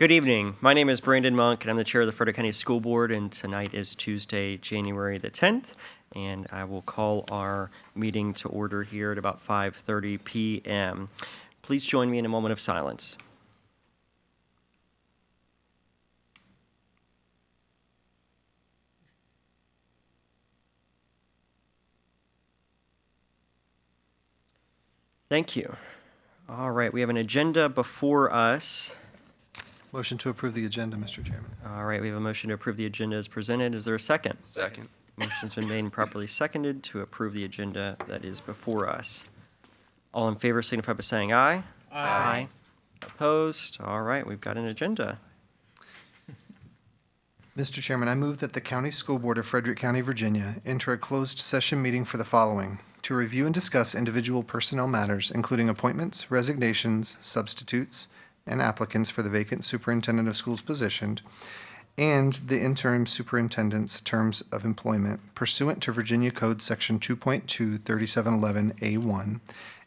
Good evening. My name is Brandon Monk, and I'm the chair of the Frederick County School Board, and tonight is Tuesday, January the 10th, and I will call our meeting to order here at about 5:30 p.m. Please join me in a moment of silence. Thank you. All right, we have an agenda before us. Motion to approve the agenda, Mr. Chairman. All right, we have a motion to approve the agenda as presented. Is there a second? Second. Motion's been made and properly seconded to approve the agenda that is before us. All in favor signify by saying aye. Aye. Opposed? All right, we've got an agenda. Mr. Chairman, I move that the County School Board of Frederick County, Virginia enter a closed session meeting for the following: to review and discuss individual personnel matters, including appointments, resignations, substitutes, and applicants for the vacant superintendent of schools position, and the interim superintendent's terms of employment pursuant to Virginia Code Section 2.23711A1,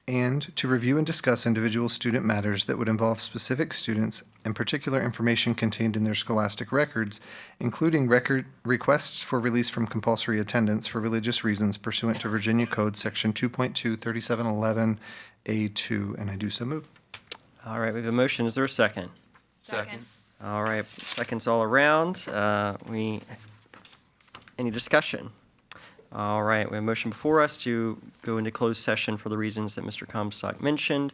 and to review and discuss individual student matters that would involve specific students and particular information contained in their scholastic records, including record requests for release from compulsory attendance for religious reasons pursuant to Virginia Code Section 2.23711A2, and I do so move. All right, we have a motion. Is there a second? Second. All right, seconds all around. Any discussion? All right, we have a motion before us to go into closed session for the reasons that Mr. Comstock mentioned.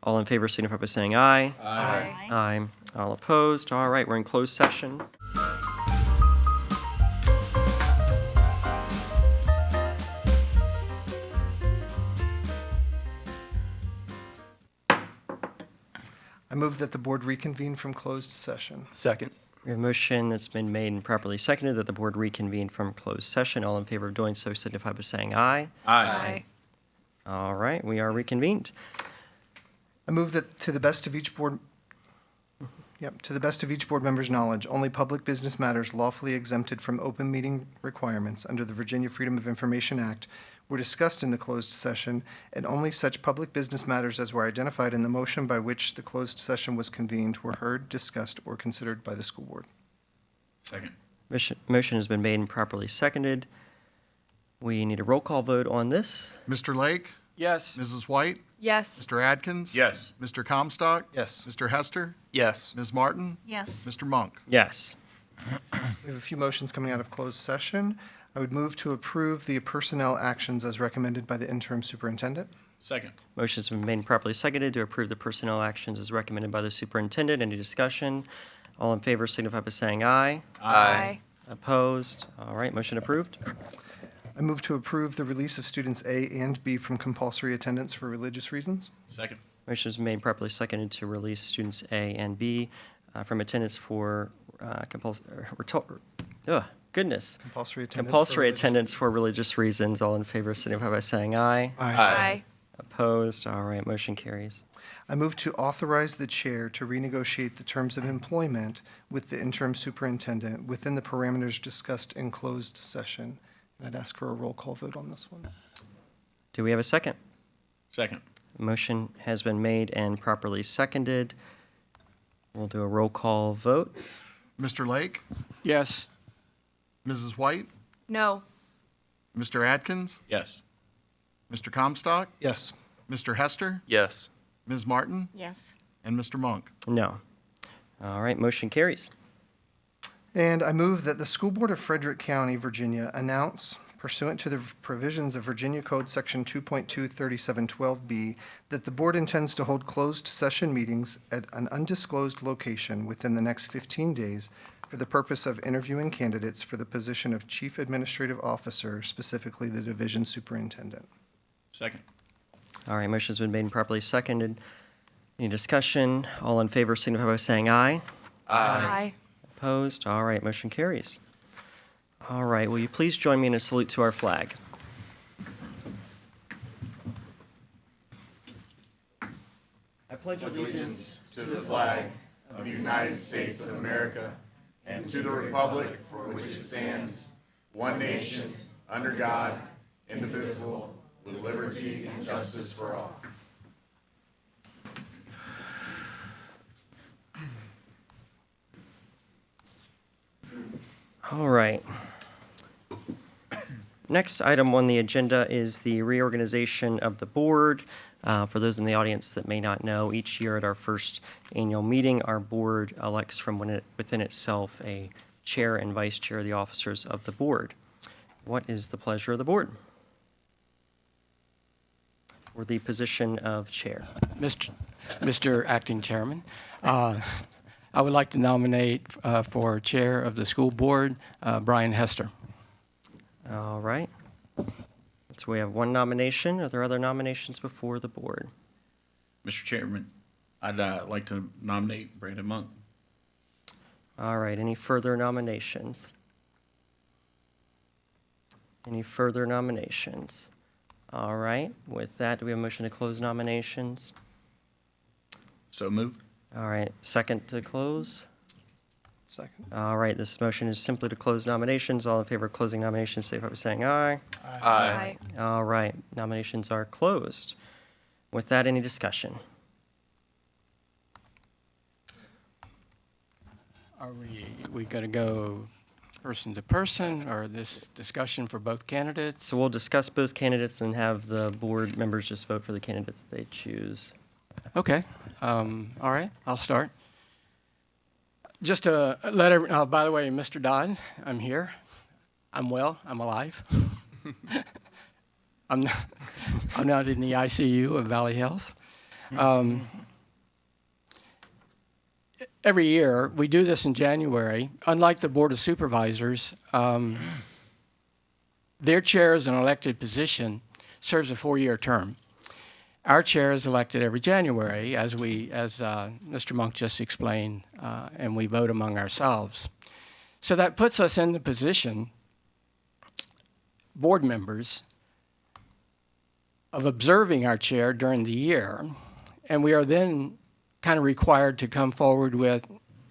All in favor signify by saying aye. Aye. Aye. All opposed? All right, we're in closed session. I move that the board reconvene from closed session. Second. We have a motion that's been made and properly seconded that the board reconvene from closed session. All in favor of doing so signify by saying aye. Aye. All right, we are reconvened. I move that to the best of each board member's knowledge, only public business matters lawfully exempted from open meeting requirements under the Virginia Freedom of Information Act were discussed in the closed session, and only such public business matters as were identified in the motion by which the closed session was convened were heard, discussed, or considered by the school board. Second. Motion has been made and properly seconded. We need a roll call vote on this. Mr. Lake? Yes. Mrs. White? Yes. Mr. Adkins? Yes. Mr. Comstock? Yes. Mr. Hester? Yes. Ms. Martin? Yes. Mr. Monk? Yes. We have a few motions coming out of closed session. I would move to approve the personnel actions as recommended by the interim superintendent. Second. Motion's been made and properly seconded to approve the personnel actions as recommended by the superintendent. Any discussion? All in favor signify by saying aye. Aye. Opposed? All right, motion approved. I move to approve the release of students A and B from compulsory attendance for religious reasons. Second. Motion's made and properly seconded to release students A and B from attendance for compulsory attendance for religious reasons. All in favor signify by saying aye. Aye. Opposed? All right, motion carries. I move to authorize the chair to renegotiate the terms of employment with the interim superintendent within the parameters discussed in closed session. And I'd ask for a roll call vote on this one. Do we have a second? Second. Motion has been made and properly seconded. We'll do a roll call vote. Mr. Lake? Yes. Mrs. White? No. Mr. Adkins? Yes. Mr. Comstock? Yes. Mr. Hester? Yes. Ms. Martin? Yes. And Mr. Monk? No. All right, motion carries. And I move that the School Board of Frederick County, Virginia, announce, pursuant to the provisions of Virginia Code Section 2.23712B, that the board intends to hold closed session meetings at an undisclosed location within the next 15 days for the purpose of interviewing candidates for the position of Chief Administrative Officer, specifically the Division Superintendent. Second. All right, motion's been made and properly seconded. Any discussion? All in favor signify by saying aye. Aye. Opposed? All right, motion carries. All right, will you please join me in a salute to our flag? I pledge allegiance to the flag of the United States of America and to the republic for which it stands, one nation, under God, indivisible, with liberty and justice for all. All right. Next item on the agenda is the reorganization of the board. For those in the audience that may not know, each year at our first annual meeting, our board elects from within itself a chair and vice chair of the officers of the board. What is the pleasure of the board for the position of chair? Mr. Acting Chairman, I would like to nominate for Chair of the School Board, Brian Hester. All right. So we have one nomination. Are there other nominations before the board? Mr. Chairman, I'd like to nominate Brandon Monk. All right. Any further nominations? Any further nominations? All right. With that, do we have a motion to close nominations? So moved. All right. Second to close? Second. All right. This motion is simply to close nominations. All in favor of closing nominations, say by saying aye. Aye. All right. Nominations are closed. With that, any discussion? Are we going to go person to person, or this discussion for both candidates? So we'll discuss both candidates and have the board members just vote for the candidate that they choose. Okay. All right. I'll start. Just to let everyone, by the way, Mr. Dodd, I'm here. I'm well. I'm alive. I'm not in the ICU of Valley Health. Every year, we do this in January. Unlike the Board of Supervisors, their chair is an elected position, serves a 4-year term. Our chair is elected every January, as Mr. Monk just explained, and we vote among ourselves. So that puts us in the position, board members, of observing our chair during the year, and we are then kind of required to come forward with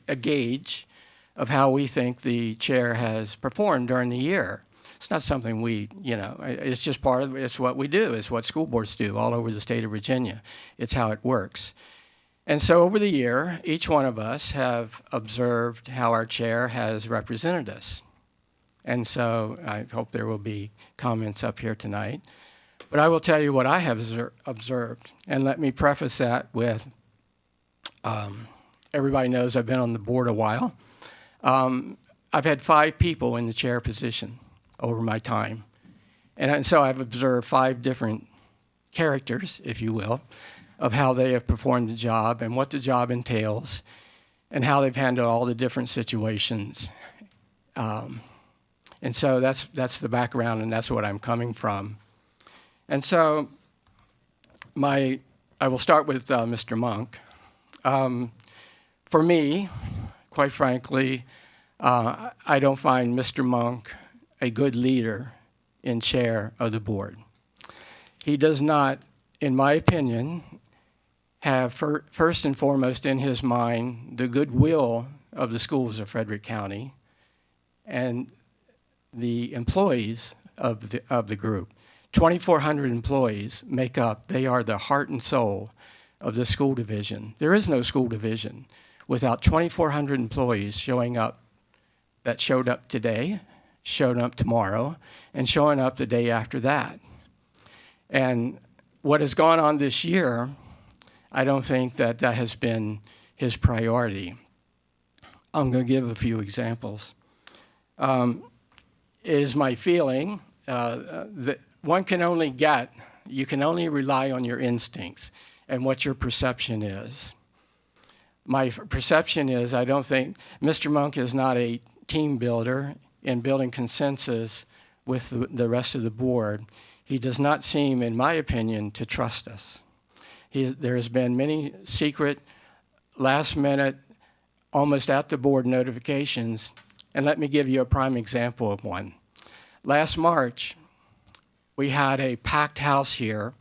a gauge of how we think the chair has performed during the year. It's not something it's just part of it. It's what we do. It's what school boards do all over the state of Virginia. It's how it works. And so over the year, each one of us have observed how our chair has represented us. And so I hope there will be comments up here tonight. But I will tell you what I have observed. And let me preface that with, everybody knows I've been on the board a while. I've had 5 people in the chair position over my time. And so I've observed 5 different characters, if you will, of how they have performed the job and what the job entails and how they've handled all the different situations. And so that's the background, and that's what I'm coming from. And so I will start with Mr. Monk. For me, quite frankly, I don't find Mr. Monk a good leader in chair of the board. He does not, in my opinion, have first and foremost in his mind the goodwill of the schools of Frederick County and the employees of the group. 2,400 employees make up, they are the heart and soul of the school division. There is no school division without 2,400 employees showing up, that showed up today, showing up tomorrow, and showing up the day after that. And what has gone on this year, I don't think that has been his priority. I'm going to give a few examples. It is my feeling that one can only you can only rely on your instincts and what your perception is. My perception is I don't think Mr. Monk is not a team builder in building consensus with the rest of the board. He does not seem, in my opinion, to trust us. There has been many secret, last-minute, almost at the board notifications, and let me give you a prime example of one. Last March, we had a packed house here,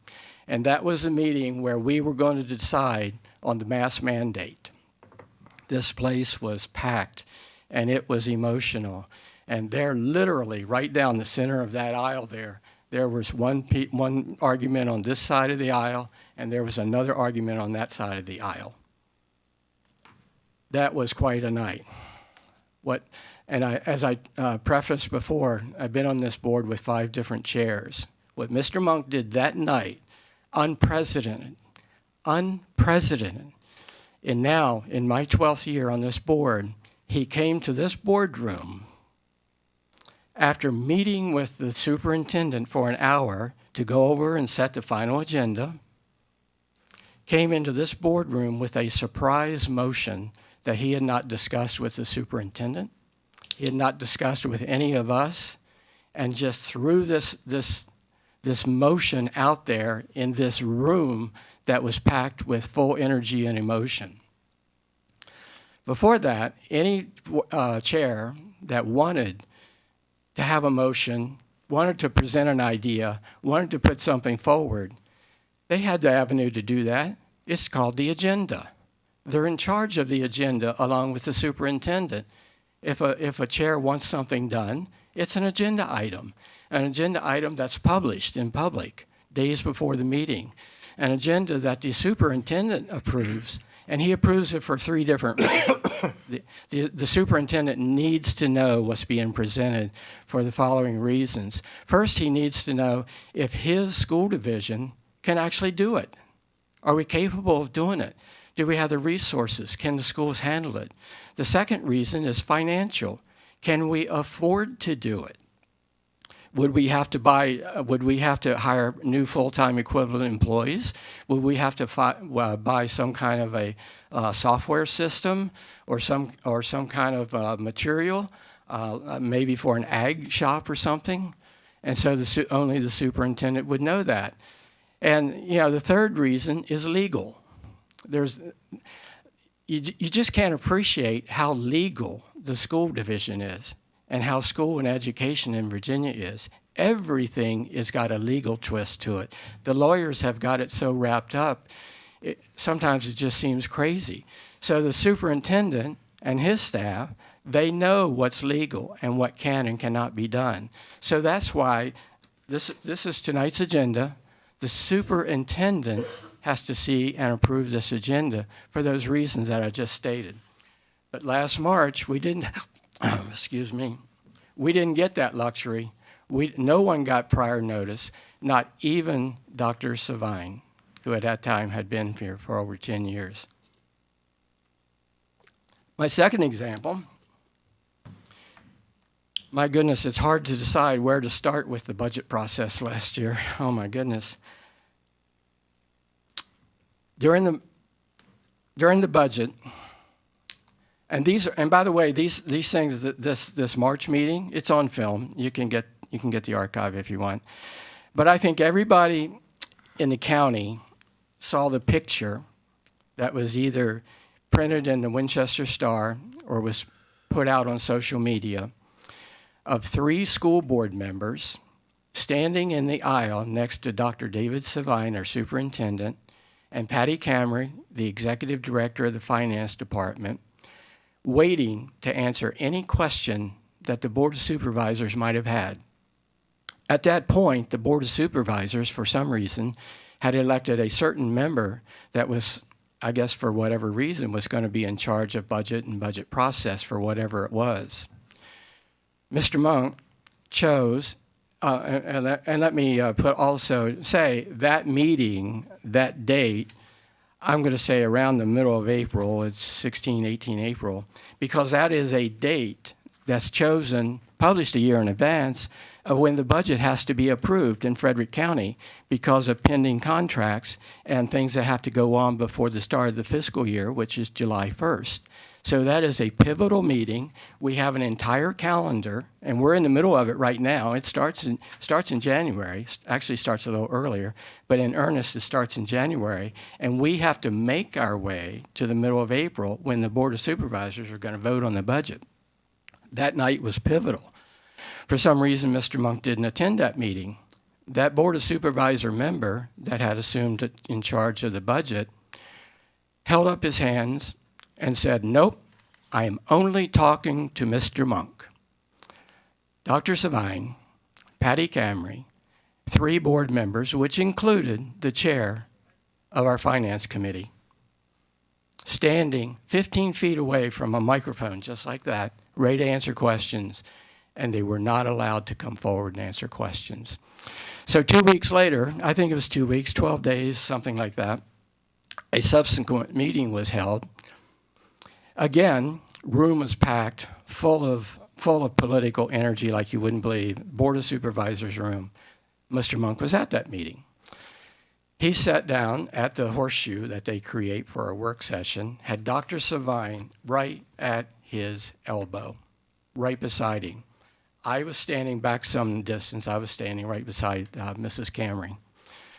and that was a meeting where we were going to decide on the mask mandate. This place was packed, and it was emotional. And there, literally, right down the center of that aisle there was one argument on this side of the aisle, and there was another argument on that side of the aisle. That was quite a night. And as I prefaced before, I've been on this board with 5 different chairs. What Mr. Monk did that night, unprecedented. And now, in my 12th year on this board, he came to this boardroom after meeting with the superintendent for an hour to go over and set the final agenda, came into this boardroom with a surprise motion that he had not discussed with the superintendent, he had not discussed with any of us, and just threw this motion out there in this room that was packed with full energy and emotion. Before that, any chair that wanted to have a motion, wanted to present an idea, wanted to put something forward, they had the avenue to do that. It's called the agenda. They're in charge of the agenda along with the superintendent. If a chair wants something done, it's an agenda item that's published in public days before the meeting, an agenda that the superintendent approves, and he approves it for 3 different reasons. The superintendent needs to know what's being presented for the following reasons. First, he needs to know if his school division can actually do it. Are we capable of doing it? Do we have the resources? Can the schools handle it? The second reason is financial. Can we afford to do it? Would we have to hire new full-time equivalent employees? Would we have to buy some kind of a software system or some kind of material, maybe for an ag shop or something? And so only the superintendent would know that. And the third reason is legal. You just can't appreciate how legal the school division is and how school and education in Virginia is. Everything has got a legal twist to it. The lawyers have got it so wrapped up, sometimes it just seems crazy. So the superintendent and his staff, they know what's legal and what can and cannot be done. So that's why this is tonight's agenda. The superintendent has to see and approve this agenda for those reasons that I just stated. But last March, we didn't, we didn't get that luxury. No one got prior notice, not even Dr. Savine, who at that time had been here for over 10 years. My second example, my goodness, it's hard to decide where to start with the budget process last year. Oh my goodness. During the budget, and by the way, these things, this March meeting, it's on film. You can get the archive if you want. But I think everybody in the county saw the picture that was either printed in the Winchester Star or was put out on social media of 3 school board members standing in the aisle next to Dr. David Savine, our superintendent, and Patty Camry, the executive director of the finance department, waiting to answer any question that the Board of Supervisors might have had. At that point, the Board of Supervisors, for some reason, had elected a certain member that was, I guess for whatever reason, was going to be in charge of budget and budget process for whatever it was. Mr. Monk chose, and let me say that meeting, that date, I'm going to say around the middle of April, it's 18 April, because that is a date that's chosen, published a year in advance, of when the budget has to be approved in Frederick County because of pending contracts and things that have to go on before the start of the fiscal year, which is July 1st. So that is a pivotal meeting. We have an entire calendar, and we're in the middle of it right now. It starts in January. Actually starts a little earlier, but in earnest it starts in January. And we have to make our way to the middle of April when the Board of Supervisors are going to vote on the budget. That night was pivotal. For some reason, Mr. Monk didn't attend that meeting. That Board of Supervisor member that had assumed in charge of the budget held up his hands and said, "Nope, I am only talking to Mr. Monk." Dr. Savine, Patty Camry, 3 board members, which included the chair of our finance committee, standing 15 feet away from a microphone just like that, ready to answer questions, and they were not allowed to come forward and answer questions. So 2 weeks later, I think it was 2 weeks, 12 days, something like that, a subsequent meeting was held. Again, room was packed, full of political energy like you wouldn't believe. Board of Supervisors room. Mr. Monk was at that meeting. He sat down at the horseshoe that they create for a work session, had Dr. Savine right at his elbow, right beside him. I was standing back some distance. I was standing right beside Mrs. Camry.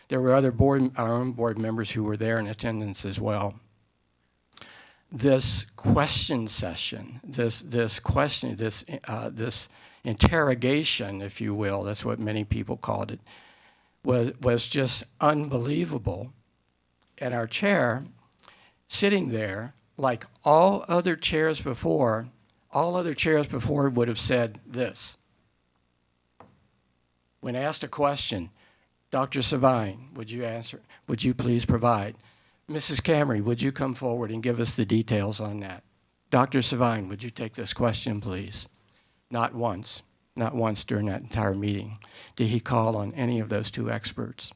There were other our own board members who were there in attendance as well. This question session, this interrogation, if you will, that's what many people called it, was just unbelievable. And our chair, sitting there, like all other chairs before would have said this. When asked a question, Dr. Savine, would you answer? Would you please provide? Mrs. Camry, would you come forward and give us the details on that? Dr. Savine, would you take this question, please? Not once during that entire meeting did he call on any of those two experts.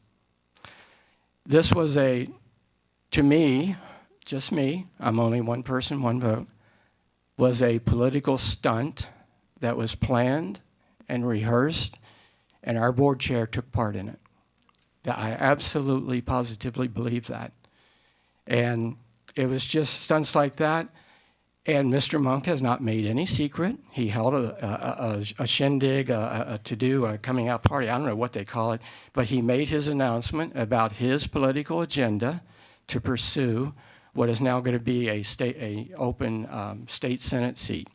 This was to me, just me, I'm only one person, one vote, was a political stunt that was planned and rehearsed, and our board chair took part in it. I absolutely, positively believe that. And it was just stunts like that. And Mr. Monk has not made any secret. He held a shindig, a to-do, a coming out party. I don't know what they call it. But he made his announcement about his political agenda to pursue what is now going to be a open state Senate seat.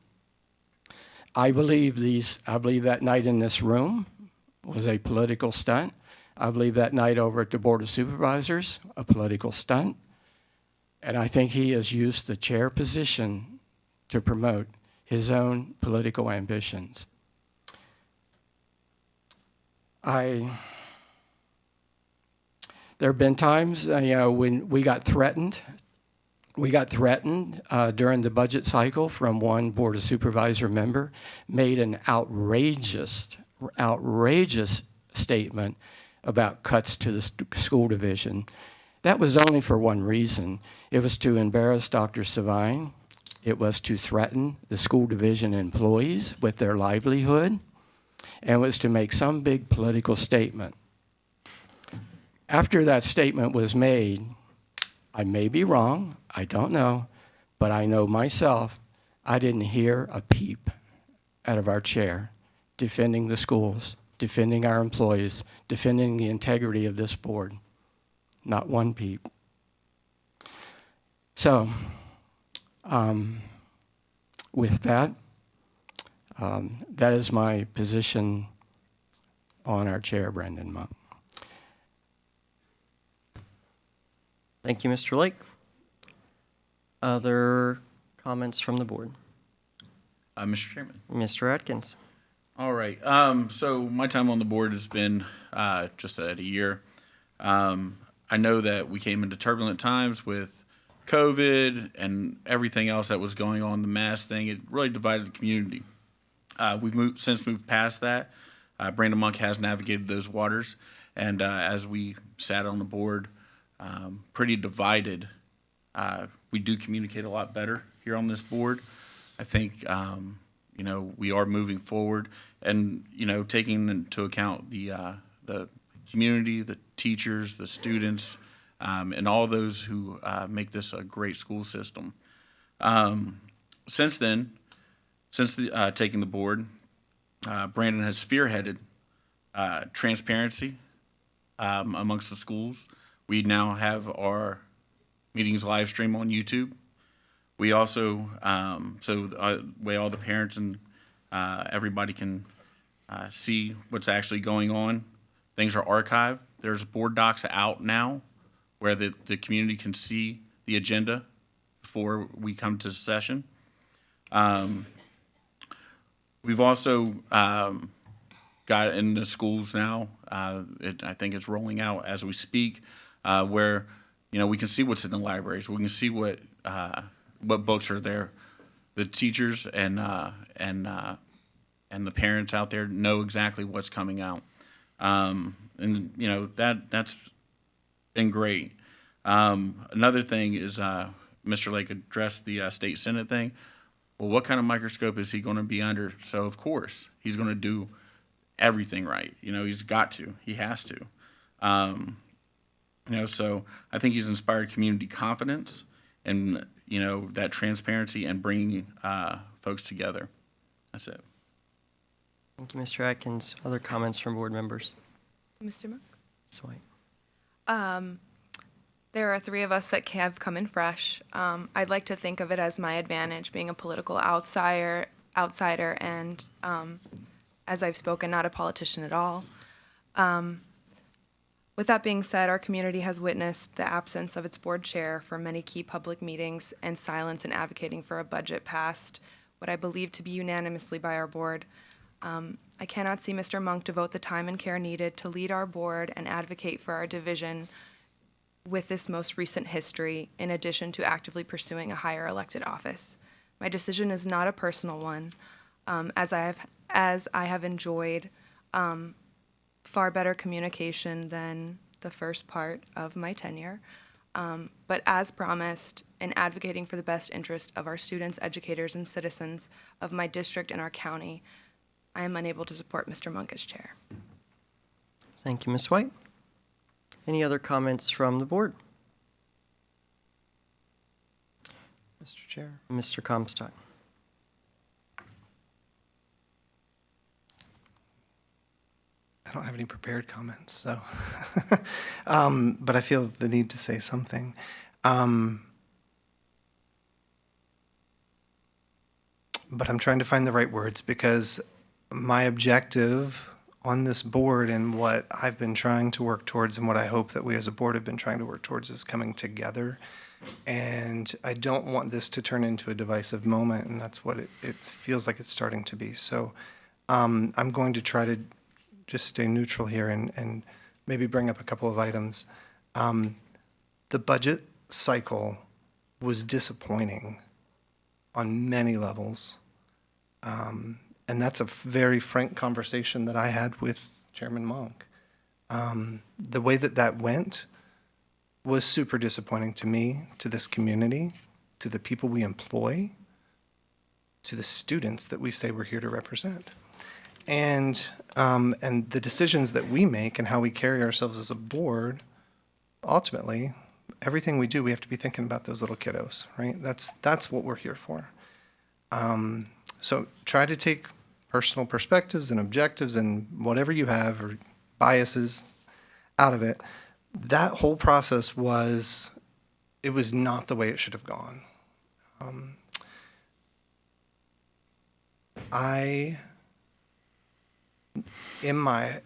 I believe that night in this room was a political stunt. I believe that night over at the Board of Supervisors, a political stunt. And I think he has used the chair position to promote his own political ambitions. There have been times, when we got threatened. We got threatened during the budget cycle from one Board of Supervisor member, made an outrageous statement about cuts to the school division. That was only for one reason. It was to embarrass Dr. Savine. It was to threaten the school division employees with their livelihood, and it was to make some big political statement. After that statement was made, I may be wrong, I don't know, but I know myself, I didn't hear a peep out of our chair defending the schools, defending our employees, defending the integrity of this board. Not one peep. So, with that, that is my position on our chair, Brandon Monk. Thank you, Mr. Lake. Other comments from the board? Mr. Chairman. Mr. Atkins. All right. So my time on the board has been just at a year. I know that we came into turbulent times with COVID and everything else that was going on, the mask thing. It really divided the community. We've since moved past that. Brandon Monk has navigated those waters, and as we sat on the board, pretty divided, we do communicate a lot better here on this board. I think we are moving forward, and taking into account the community, the teachers, the students, and all those who make this a great school system. Since taking the board, Brandon has spearheaded transparency amongst the schools. We now have our meetings live stream on YouTube. We also, way all the parents and everybody can see what's actually going on. Things are archived. There's board docs out now where the community can see the agenda before we come to session. We've also got in the schools now, I think it's rolling out as we speak, where we can see what's in the libraries. We can see what books are there. the teachers and the parents out there know exactly what's coming out. And you know, that's been great. Another thing is Mr. Lake addressed the state senate thing. Well, what kind of microscope is he going to be under? So of course he's going to do everything right. You know, he's got to. He has to. You know, so I think he's inspired community confidence and, you know, that transparency and bringing folks together. That's it. Thank you, Mr. Atkins. Other comments from board members? Mr. Monk? Ms. White. There are three of us that have come in fresh. I'd like to think of it as my advantage, being a political outsider, and as I've spoken, not a politician at all. With that being said, our community has witnessed the absence of its board chair for many key public meetings and silence in advocating for a budget passed what I believe to be unanimously by our board. I cannot see Mr. Monk devote the time and care needed to lead our board and advocate for our division with this most recent history, in addition to actively pursuing a higher elected office. My decision is not a personal one, as I have enjoyed far better communication than the first part of my tenure. But as promised, in advocating for the best interest of our students, educators, and citizens of my district and our county, I am unable to support Mr. Monk as chair. Thank you, Ms. White. Any other comments from the board? Mr. Chair. Mr. Comstock. I don't have any prepared comments, so, but I feel the need to say something. But I'm trying to find the right words, because my objective on this board and what I've been trying to work towards and what I hope that we as a board have been trying to work towards is coming together. And I don't want this to turn into a divisive moment, and that's what it feels like it's starting to be. So I'm going to try to just stay neutral here and maybe bring up a couple of items. The budget cycle was disappointing on many levels. And that's a very frank conversation that I had with Chairman Monk. The way that went was super disappointing to me, to this community, to the people we employ, to the students that we say we're here to represent. And the decisions that we make and how we carry ourselves as a board, ultimately, everything we do, we have to be thinking about those little kiddos, right? That's what we're here for. So try to take personal perspectives and objectives and whatever you have or biases out of it. That whole process was not the way it should have gone. In my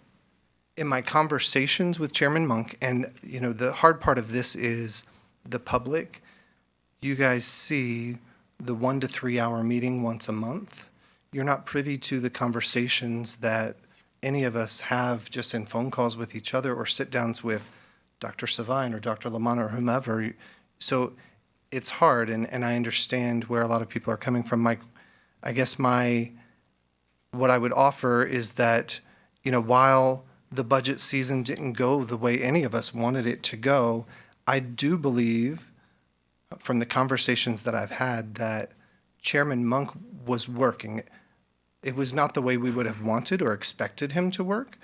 conversations with Chairman Monk, and you know, the hard part of this is the public, you guys see the 1 to 3 hour meeting once a month. You're not privy to the conversations that any of us have just in phone calls with each other or sit downs with Dr. Savine or Dr. Lamont or whomever. So it's hard, and I understand where a lot of people are coming from. What I would offer is that, you know, while the budget season didn't go the way any of us wanted it to go, I do believe from the conversations that I've had that Chairman Monk was working. It was not the way we would have wanted or expected him to work.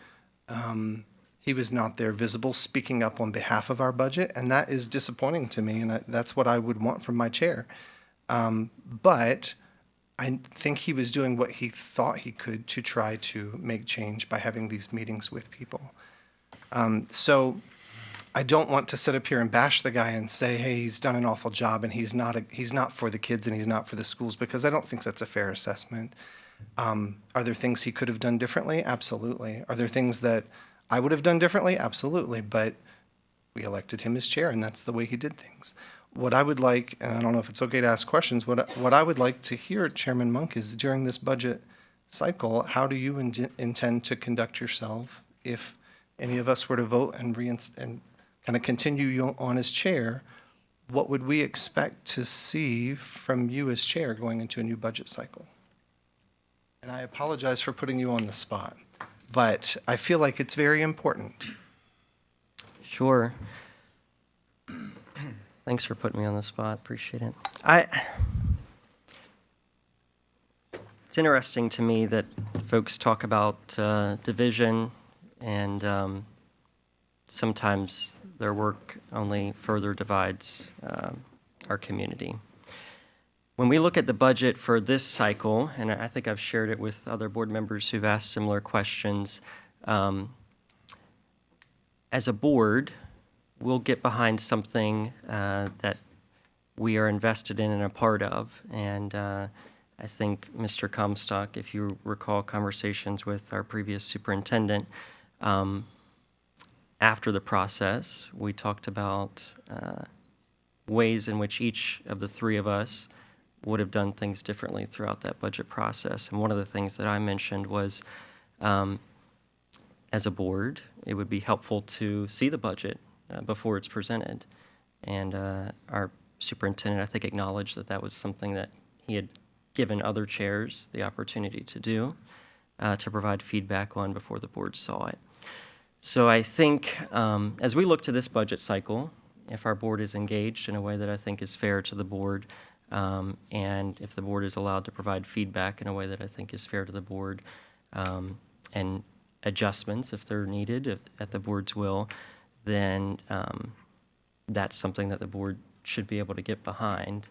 He was not there visible, speaking up on behalf of our budget, and that is disappointing to me, and that's what I would want from my chair. But I think he was doing what he thought he could to try to make change by having these meetings with people. So I don't want to sit up here and bash the guy and say, hey, he's done an awful job and he's not for the kids and he's not for the schools, because I don't think that's a fair assessment. Are there things he could have done differently? Absolutely. Are there things that I would have done differently? Absolutely. But we elected him as chair, and that's the way he did things. What I would like, and I don't know if it's okay to ask questions, what I would like to hear, Chairman Monk, is during this budget cycle, how do you intend to conduct yourself if any of us were to vote and kind of continue you on as chair? what would we expect to see from you as chair going into a new budget cycle? And I apologize for putting you on the spot, but I feel like it's very important. Sure. Thanks for putting me on the spot. Appreciate it. It's interesting to me that folks talk about division, and sometimes their work only further divides our community. When we look at the budget for this cycle, and I think I've shared it with other board members who've asked similar questions, as a board, we'll get behind something that we are invested in and a part of. And I think, Mr. Comstock, if you recall conversations with our previous superintendent, after the process, we talked about ways in which each of the three of us would have done things differently throughout that budget process. And one of the things that I mentioned was, as a board, it would be helpful to see the budget before it's presented. And our superintendent, I think, acknowledged that that was something that he had given other chairs the opportunity to do, to provide feedback on before the board saw it. So I think as we look to this budget cycle, if our board is engaged in a way that I think is fair to the board, and if the board is allowed to provide feedback in a way that I think is fair to the board, and adjustments if they're needed at the board's will, then that's something that the board should be able to get behind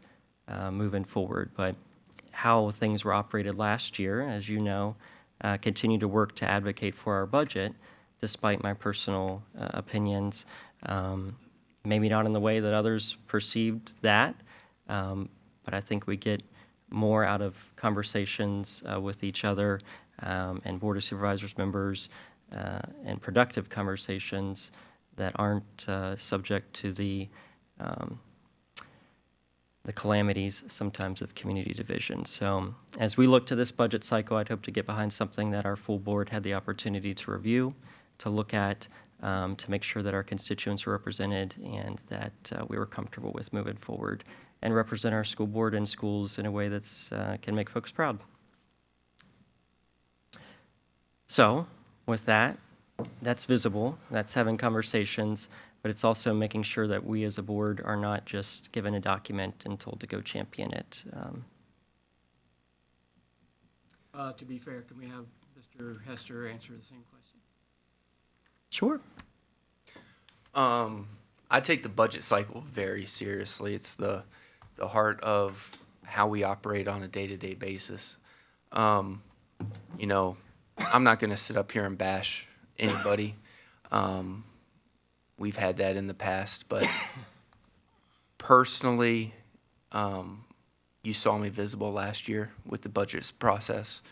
moving forward. But how things were operated last year, as you know, continue to work to advocate for our budget, despite my personal opinions, maybe not in the way that others perceived that, but I think we get more out of conversations with each other and Board of Supervisors members and productive conversations that aren't subject to the calamities sometimes of community division. So as we look to this budget cycle, I'd hope to get behind something that our full board had the opportunity to review, to look at, to make sure that our constituents were represented and that we were comfortable with moving forward and represent our school board and schools in a way that's can make folks proud. So with that, that's visible, that's having conversations, but it's also making sure that we as a board are not just given a document and told to go champion it. To be fair, can we have Mr. Hester answer the same question? Sure. I take the budget cycle very seriously. It's the heart of how we operate on a day-to-day basis. You know, I'm not going to sit up here and bash anybody. We've had that in the past, but personally, you saw me visible last year with the budget process.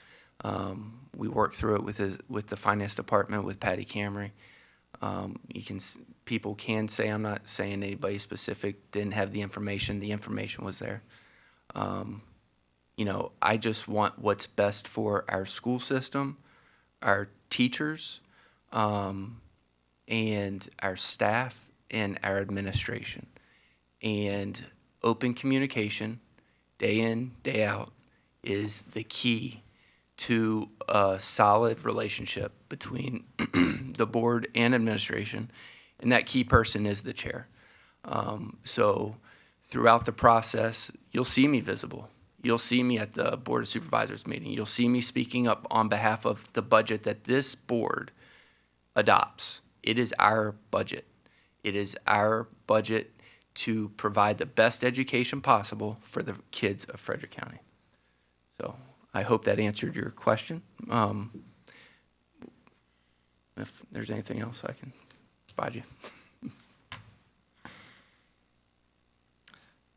We worked through it with the finance department, with Patty Camry. People can say, I'm not saying anybody specific didn't have the information. The information was there. You know, I just want what's best for our school system, our teachers, and our staff and our administration. And open communication, day in, day out, is the key to a solid relationship between the board and administration, and that key person is the chair. So throughout the process, you'll see me visible. You'll see me at the Board of Supervisors meeting. You'll see me speaking up on behalf of the budget that this board adopts. It is our budget. It is our budget to provide the best education possible for the kids of Frederick County. So I hope that answered your question. If there's anything else I can provide you.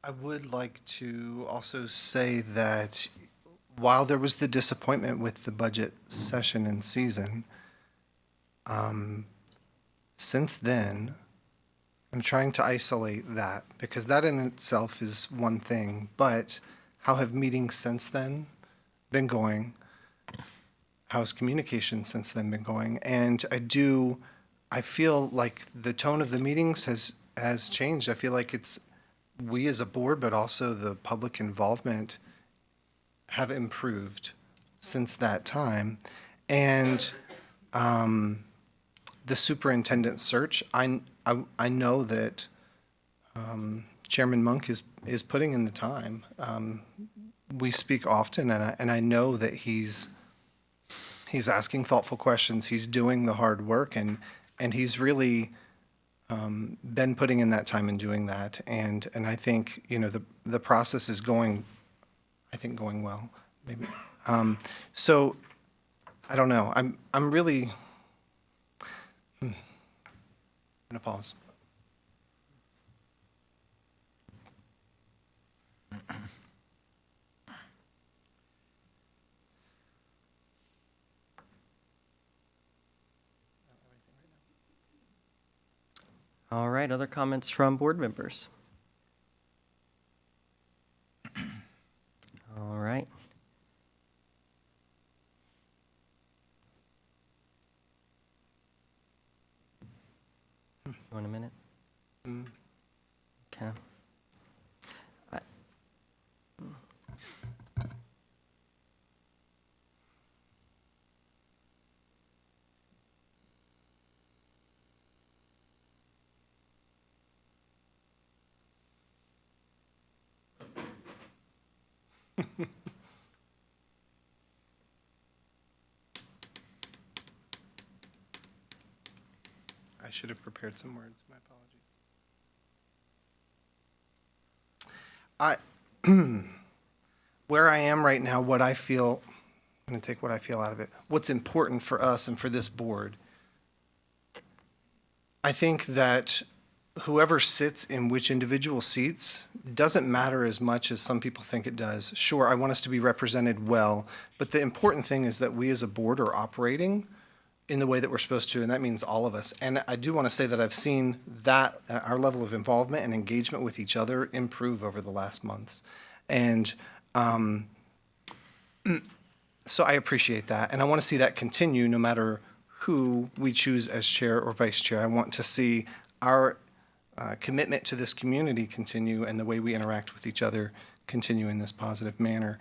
I would like to also say that while there was the disappointment with the budget session and season, since then, I'm trying to isolate that because that in itself is one thing, but how have meetings since then been going? How has communication since then been going? And I feel like the tone of the meetings has changed. I feel like it's we as a board, but also the public involvement have improved since that time. And the superintendent search, I know that Chairman Monk is putting in the time. We speak often, and I know that he's asking thoughtful questions. He's doing the hard work, and he's really been putting in that time and doing that. And I think, you know, the process is going well, maybe. So I don't know. I'm really, I'm gonna pause. All right, other comments from board members? All right. You want a minute? Okay. I- I should have prepared some words. My apologies. Where I am right now, what I feel, I'm going to take what I feel out of it. What's important for us and for this board, I think that whoever sits in which individual seats doesn't matter as much as some people think it does. Sure, I want us to be represented well, but the important thing is that we as a board are operating in the way that we're supposed to, and that means all of us. And I do want to say that I've seen that our level of involvement and engagement with each other improve over the last months. And so I appreciate that, and I want to see that continue no matter who we choose as chair or vice chair. I want to see our commitment to this community continue and the way we interact with each other continue in this positive manner.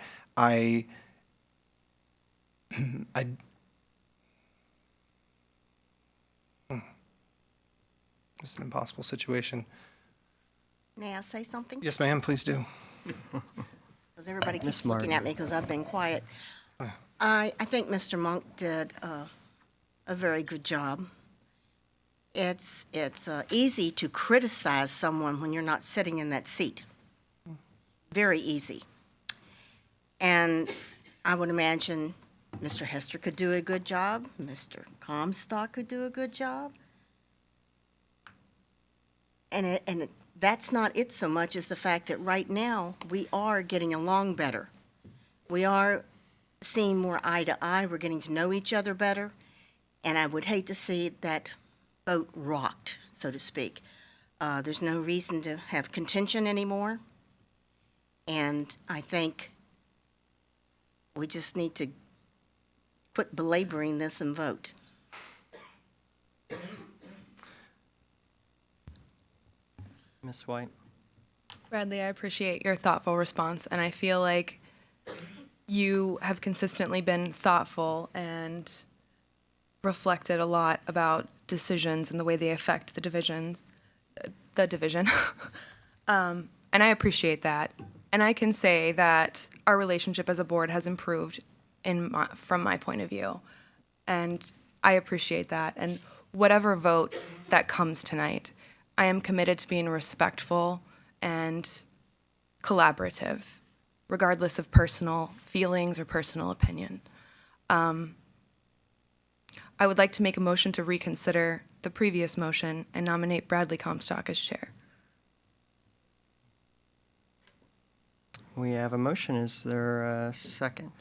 It's an impossible situation. May I say something? Yes, ma'am, please do. Because everybody Miss keeps looking Martin. at me because I've been quiet. I think Mr. Monk did a very good job. It's easy to criticize someone when you're not sitting in that seat. Very easy. And I would imagine Mr. Hester could do a good job. Mr. Comstock could do a good job. And that's not it so much as the fact that right now we are getting along better. We are seeing more eye to eye. We're getting to know each other better. And I would hate to see that boat rocked, so to speak. There's no reason to have contention anymore. And I think we just need to quit belaboring this and vote. Ms. White? Bradley, I appreciate your thoughtful response, and I feel like you have consistently been thoughtful and reflected a lot about decisions and the way they affect the division. And I appreciate that. And I can say that our relationship as a board has improved from my point of view. And I appreciate that. And whatever vote that comes tonight, I am committed to being respectful and collaborative, regardless of personal feelings or personal opinion. I would like to make a motion to reconsider the previous motion and nominate Bradley Comstock as chair. We have a motion. Is there a second?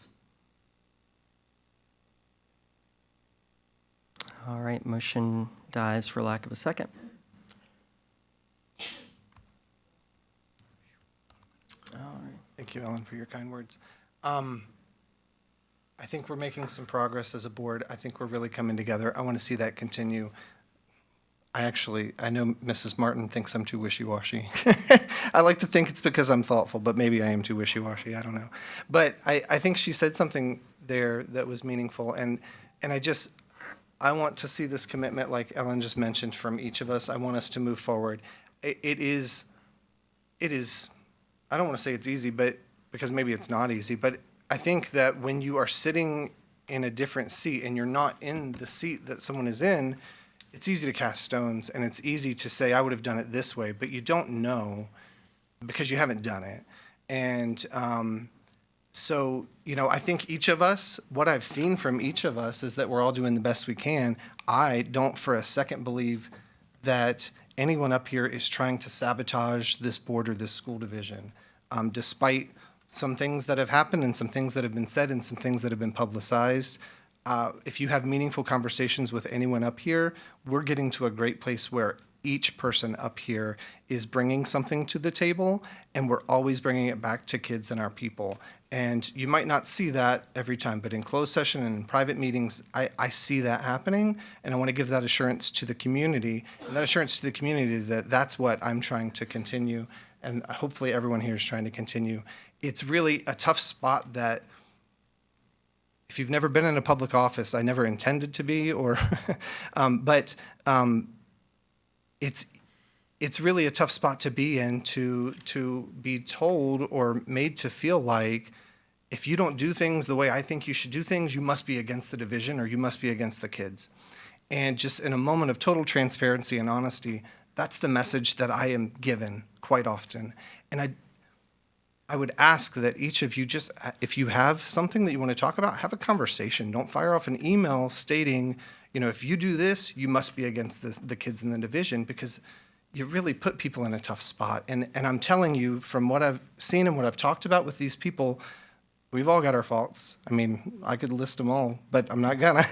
All right, motion dies for lack of a second. All right. Thank you, Ellen, for your kind words. I think we're making some progress as a board. I think we're really coming together. I want to see that continue. I know Mrs. Martin thinks I'm too wishy-washy. I like to think it's because I'm thoughtful, but maybe I am too wishy-washy, I don't know. But I think she said something there that was meaningful, and I want to see this commitment, like Ellen just mentioned, from each of us. I want us to move forward. It is, I don't want to say it's easy, but because maybe it's not easy, but I think that when you are sitting in a different seat and you're not in the seat that someone is in, it's easy to cast stones, and it's easy to say, I would have done it this way, but you don't know because you haven't done it. And so, I think each of us, what I've seen from each of us is that we're all doing the best we can. I don't for a second believe that anyone up here is trying to sabotage this board or this school division, despite some things that have happened and some things that have been said and some things that have been publicized. If you have meaningful conversations with anyone up here, we're getting to a great place where each person up here is bringing something to the table, and we're always bringing it back to kids and our people. And you might not see that every time, but in closed session and in private meetings, I see that happening, and I want to give that assurance to the community, and that assurance to the community that that's what I'm trying to continue, and hopefully everyone here is trying to continue. It's really a tough spot that if you've never been in a public office, I never intended to be, but it's really a tough spot to be in, to be told or made to feel like if you don't do things the way I think you should do things, you must be against the division or you must be against the kids. And just in a moment of total transparency and honesty, that's the message that I am given quite often. And I would ask that each of you just, if you have something that you want to talk about, have a conversation. Don't fire off an email stating, if you do this, you must be against the kids in the division, because you really put people in a tough spot. And I'm telling you, from what I've seen and what I've talked about with these people, we've all got our faults. I mean, I could list them all, but I'm not gonna.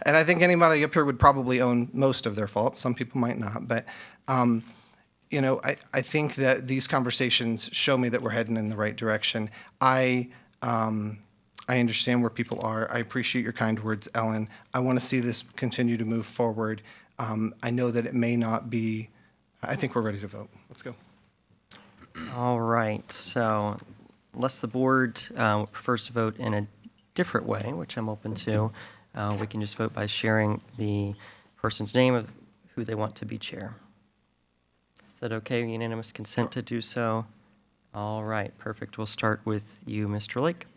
And I think anybody up here would probably own most of their faults. Some people might not, but I think that these conversations show me that we're heading in the right direction. I understand where people are. I appreciate your kind words, Ellen. I want to see this continue to move forward. I know that it may not be. I think we're ready to vote. Let's go. All right, so unless the board prefers to vote in a different way, which I'm open to, we can just vote by sharing the person's name of who they want to be chair. Is that okay? Unanimous consent to do so? All right, perfect. We'll start with you, Mr. Lake.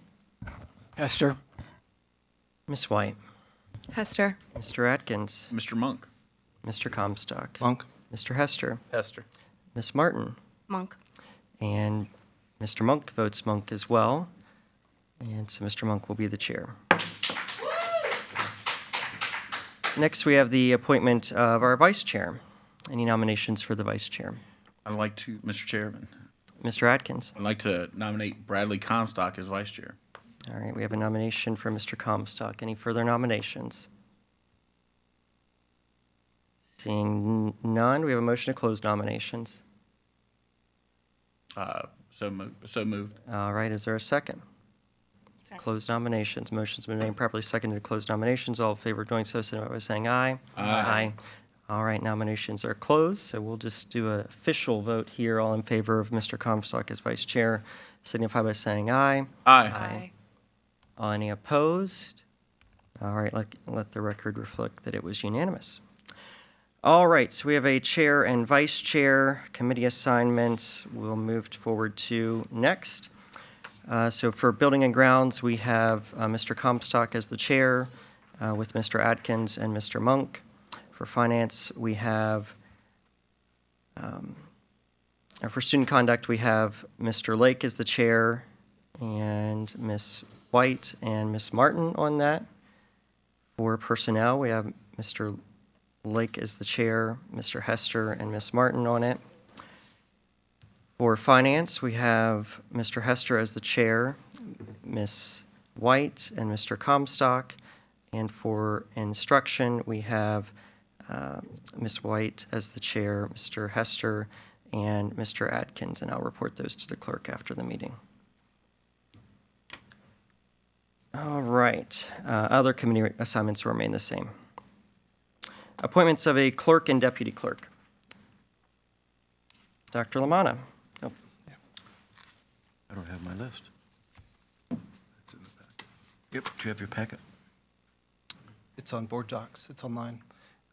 Hester. Ms. White. Hester. Mr. Atkins. Mr. Monk. Mr. Comstock. Monk. Mr. Hester. Hester. Ms. Martin. Monk. And Mr. Monk votes Monk as well. And so Mr. Monk will be the chair. Next, we have the appointment of our vice chair. Any nominations for the vice chair? I'd like to, Mr. Chairman, Mr. Atkins. I'd like to nominate Bradley Comstock as vice chair. All right, we have a nomination for Mr. Comstock. Any further nominations? Seeing none, we have a motion to close nominations. So moved. All right, is there a second? Second. Close nominations. Motion's been made, properly seconded to close nominations. All in favor of doing so, signify by saying aye. Aye. All right, nominations are closed, so we'll just do an official vote here. All in favor of Mr. Comstock as vice chair, signify by saying aye. Aye. Any opposed? All right, let the record reflect that it was unanimous. All right, so we have a chair and vice chair, committee assignments we'll move forward to next. So for building and grounds, we have Mr. Comstock as the chair with Mr. Atkins and Mr. Monk. For finance, we have, for student conduct, we have Mr. Lake as the chair and Ms. White and Ms. Martin on that. For personnel, we have Mr. Lake as the chair, Mr. Hester and Ms. Martin on it. For finance, we have Mr. Hester as the chair, Ms. White and Mr. Comstock. And for instruction, we have Ms. White as the chair, Mr. Hester, and Mr. Atkins, and I'll report those to the clerk after the meeting. All right, other committee assignments remain the same. Appointments of a clerk and deputy clerk. Dr. Lamanna. Oh, I don't have my list. It's in the packet. Yep, do you have your packet? It's on board docs. It's online.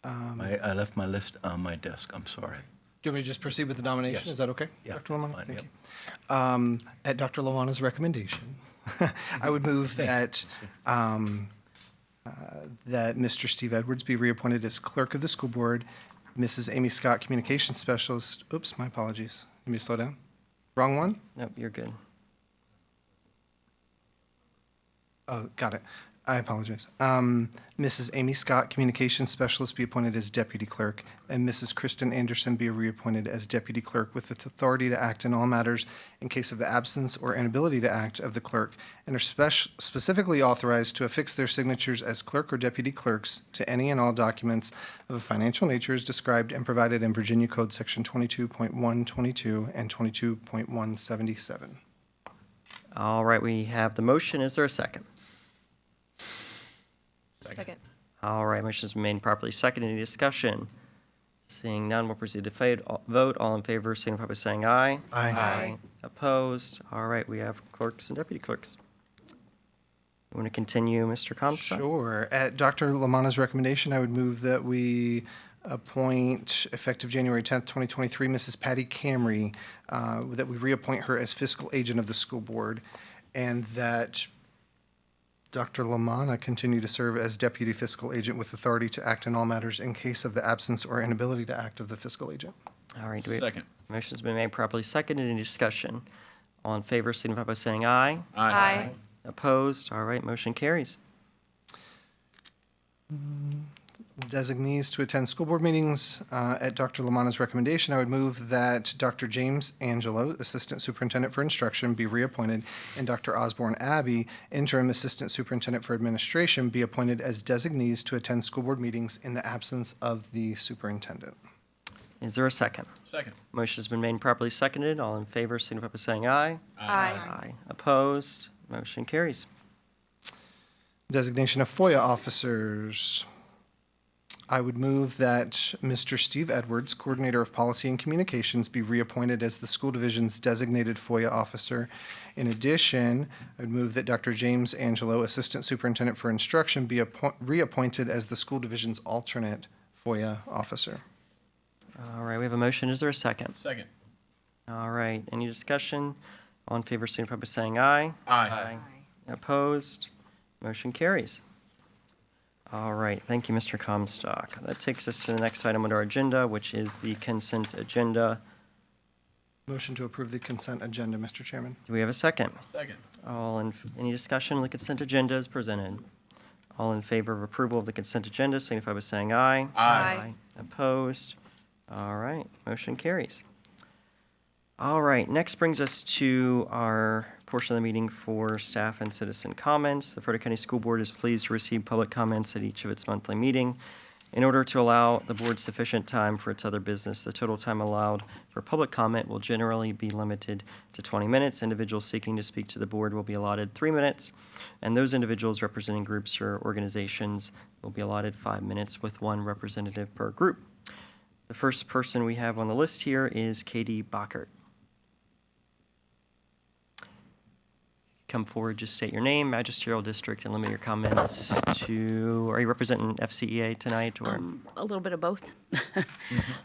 I left my list on my desk, I'm sorry. Do you want me to just proceed with the nomination? Yes. Is that okay? Yeah, Dr. Lamanna? fine, Thank yep. you. At Dr. Lamanna's recommendation, I would move that Mr. Steve Edwards be reappointed as clerk of the school board, Mrs. Amy Scott, communications specialist. Oops, my apologies. Let me slow down. Wrong one? nope, you're good. Oh, got it. I apologize. Mrs. Amy Scott, communications specialist, be appointed as deputy clerk, and Mrs. Kristen Anderson be reappointed as deputy clerk with the authority to act in all matters in case of the absence or inability to act of the clerk, and are specifically authorized to affix their signatures as clerk or deputy clerks to any and all documents of a financial nature as described and provided in Virginia Code Section 22.122 and 22.177. All right, we have the motion. Is there a second? Second. All right, motion's been made and properly seconded. Any discussion? Seeing none, we'll proceed to vote. All in favor, signify by saying aye. Aye. Opposed? All right, we have clerks and deputy clerks. You want to continue, Mr. Comstock? Sure. At Dr. Lamanna's recommendation, I would move that we appoint, effective January 10th, 2023, Mrs. Patty Camry, that we reappoint her as fiscal agent of the school board, and that Dr. Lamanna continue to serve as deputy fiscal agent with authority to act in all matters in case of the absence or inability to act of the fiscal agent. All right, Second. motion's been made properly seconded. Any discussion? All in favor, signify by saying aye. Aye. Opposed? All right, motion carries. Designees to attend school board meetings. At Dr. Lamanna's recommendation, I would move that Dr. James Angelo, Assistant Superintendent for Instruction, be reappointed, and Dr. Osborne Abbey, Interim Assistant Superintendent for Administration, be appointed as designees to attend school board meetings in the absence of the superintendent. Is there a second? Second. Motion's been made and properly seconded. All in favor, signify by saying aye. Aye. Opposed? Motion carries. Designation of FOIA officers. I would move that Mr. Steve Edwards, Coordinator of Policy and Communications, be reappointed as the school division's designated FOIA officer. In addition, I would move that Dr. James Angelo, Assistant Superintendent for Instruction, be reappointed as the school division's alternate FOIA officer. All right, we have a motion. Is there a second? Second. All right, any discussion? All in favor, signify by saying aye. Aye. Opposed? Motion carries. All right, thank you, Mr. Comstock. That takes us to the next item on our agenda, which is the consent agenda. Motion to approve the consent agenda, Mr. Chairman. Do we have a second? Second. Any discussion on the consent agenda as presented? All in favor of approval of the consent agenda, signify by saying aye. Aye. Opposed? All right, motion carries. All right, next brings us to our portion of the meeting for staff and citizen comments. The Frederick County School Board is pleased to receive public comments at each of its monthly meeting. In order to allow the board sufficient time for its other business, the total time allowed for public comment will generally be limited to 20 minutes. Individuals seeking to speak to the board will be allotted 3 minutes, and those individuals representing groups or organizations will be allotted 5 minutes with 1 representative per group. The first person we have on the list here is Katie Bockert. Come forward, just state your name, magisterial district, and limit your comments to, are you representing FCEA tonight, or? A little bit of both.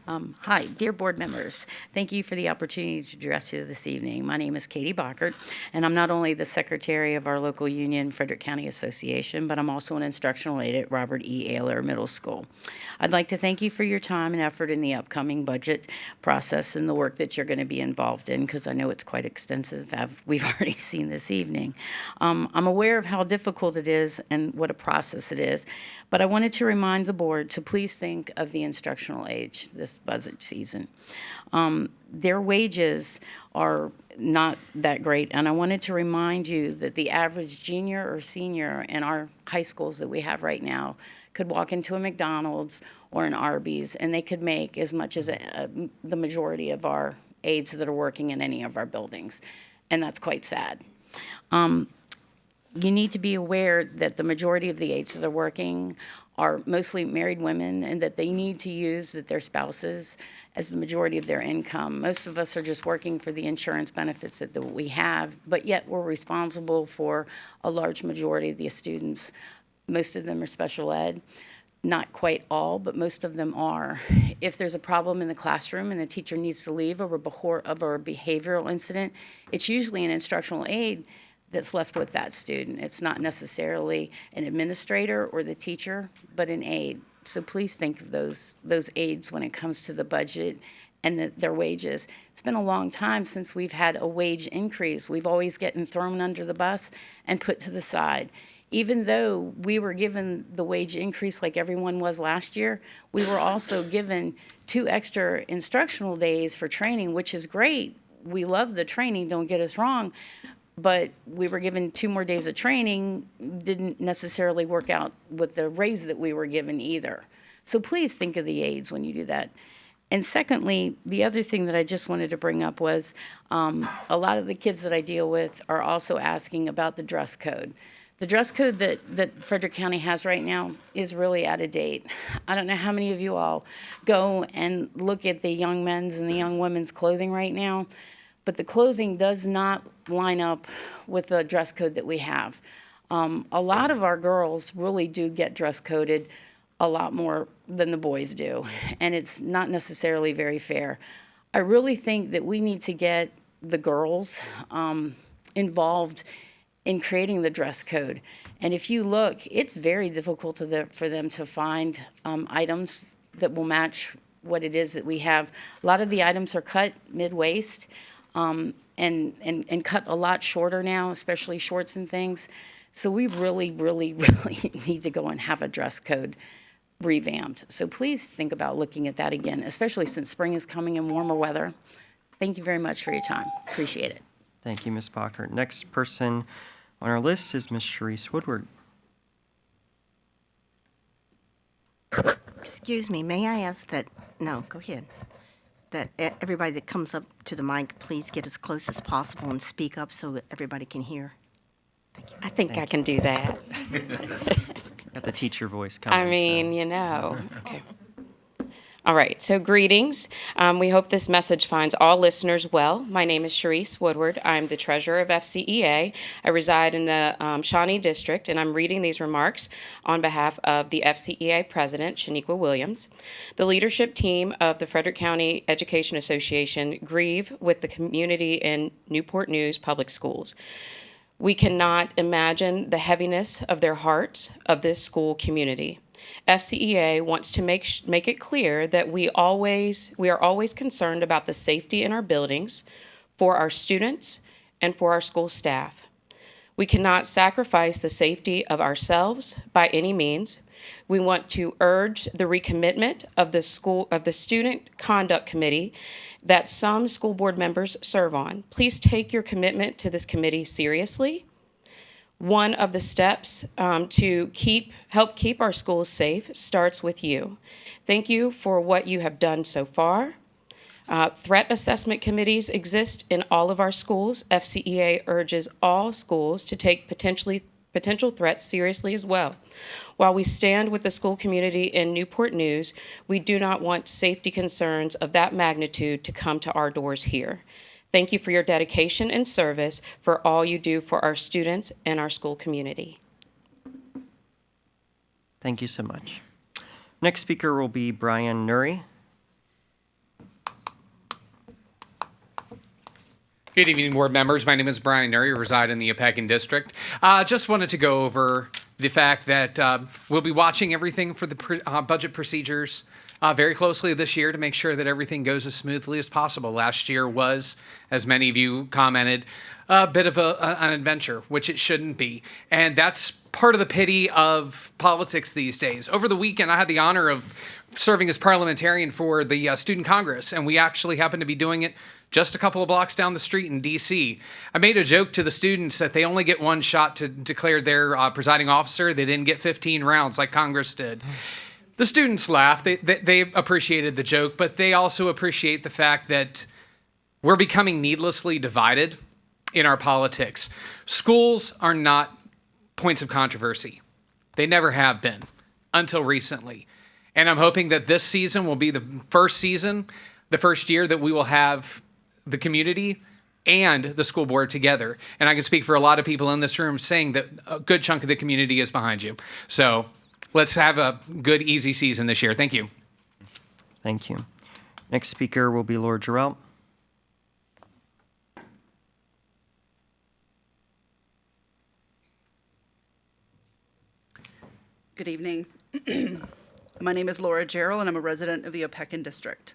Hi, dear board members. Thank you for the opportunity to address you this evening. My name is Katie Bockert, and I'm not only the secretary of our local union, Frederick County Association, but I'm also an instructional aide at Robert E. Ayler Middle School. I'd like to thank you for your time and effort in the upcoming budget process and the work that you're going to be involved in, because I know it's quite extensive, we've already seen this evening. I'm aware of how difficult it is and what a process it is, but I wanted to remind the board to please think of the instructional age this budget season. Their wages are not that great, and I wanted to remind you that the average junior or senior in our high schools that we have right now could walk into a McDonald's or an Arby's, and they could make as much as the majority of our aides that are working in any of our buildings, and that's quite sad. You need to be aware that the majority of the aides that are working are mostly married women and that they need to use their spouses as the majority of their income. Most of us are just working for the insurance benefits that we have, but yet we're responsible for a large majority of the students. Most of them are special ed. Not quite all, but most of them are. If there's a problem in the classroom and the teacher needs to leave over a behavioral incident, it's usually an instructional aide that's left with that student. It's not necessarily an administrator or the teacher, but an aide. So please think of those aides when it comes to the budget and their wages. It's been a long time since we've had a wage increase. We've always gotten thrown under the bus and put to the side. Even though we were given the wage increase like everyone was last year, we were also given 2 extra instructional days for training, which is great. We love the training, don't get us wrong, but we were given 2 more days of training, didn't necessarily work out with the raise that we were given either. So please think of the aides when you do that. And secondly, the other thing that I just wanted to bring up was a lot of the kids that I deal with are also asking about the dress code. The dress code that Frederick County has right now is really out of date. I don't know how many of you all go and look at the young men's and the young women's clothing right now, but the clothing does not line up with the dress code that we have. A lot of our girls really do get dress coded a lot more than the boys do, and it's not necessarily very fair. I really think that we need to get the girls involved in creating the dress code. And if you look, it's very difficult for them to find items that will match what it is that we have. A lot of the items are cut mid-waist and cut a lot shorter now, especially shorts and things. So we really, really, really need to go and have a dress code revamped. So please think about looking at that again, especially since spring is coming and warmer weather. Thank you very much for your time. Appreciate it. Thank you, Ms. Bockert. Next person on our list is Ms. Sharice Woodward. Excuse me, may I ask that, no, go ahead, that everybody that comes up to the mic, please get as close as possible and speak up so that everybody can hear. I think I can do that. Got the teacher voice coming. I mean, you know. Okay. All right, so greetings. We hope this message finds all listeners well. My name is Sharice Woodward. I'm the treasurer of FCEA. I reside in the Shawnee District, and I'm reading these remarks on behalf of the FCEA president, Shaniqua Williams. The leadership team of the Frederick County Education Association grieve with the community in Newport News Public Schools. We cannot imagine the heaviness of their hearts of this school community. FCEA wants to make it clear that we are always concerned about the safety in our buildings, for our students, and for our school staff. We cannot sacrifice the safety of ourselves by any means. We want to urge the recommitment of the Student Conduct Committee that some school board members serve on. Please take your commitment to this committee seriously. One of the steps to help keep our schools safe starts with you. Thank you for what you have done so far. Threat assessment committees exist in all of our schools. FCEA urges all schools to take potential threats seriously as well. While we stand with the school community in Newport News, we do not want safety concerns of that magnitude to come to our doors here. Thank you for your dedication and service for all you do for our students and our school community. Thank you so much. Next speaker will be Brian Nuri. Good evening, board members. My name is Brian Nuri. I reside in the Apagan District. Just wanted to go over the fact that we'll be watching everything for the budget procedures very closely this year to make sure that everything goes as smoothly as possible. Last year was, as many of you commented, a bit of an adventure, which it shouldn't be. And that's part of the pity of politics these days. Over the weekend, I had the honor of serving as parliamentarian for the Student Congress, and we actually happened to be doing it just a couple of blocks down the street in D.C. I made a joke to the students that they only get one shot to declare their presiding officer. They didn't get 15 rounds like Congress did. The students laughed. They appreciated the joke, but they also appreciate the fact that we're becoming needlessly divided in our politics. Schools are not points of controversy. They never have been. until recently. And I'm hoping that this season will be the first year that we will have the community and the school board together. And I can speak for a lot of people in this room saying that a good chunk of the community is behind you. So let's have a good, easy season this year. Thank you. Thank you. Next speaker will be Laura Jarrell. Good evening. My name is Laura Jarrell, and I'm a resident of the Opequon District.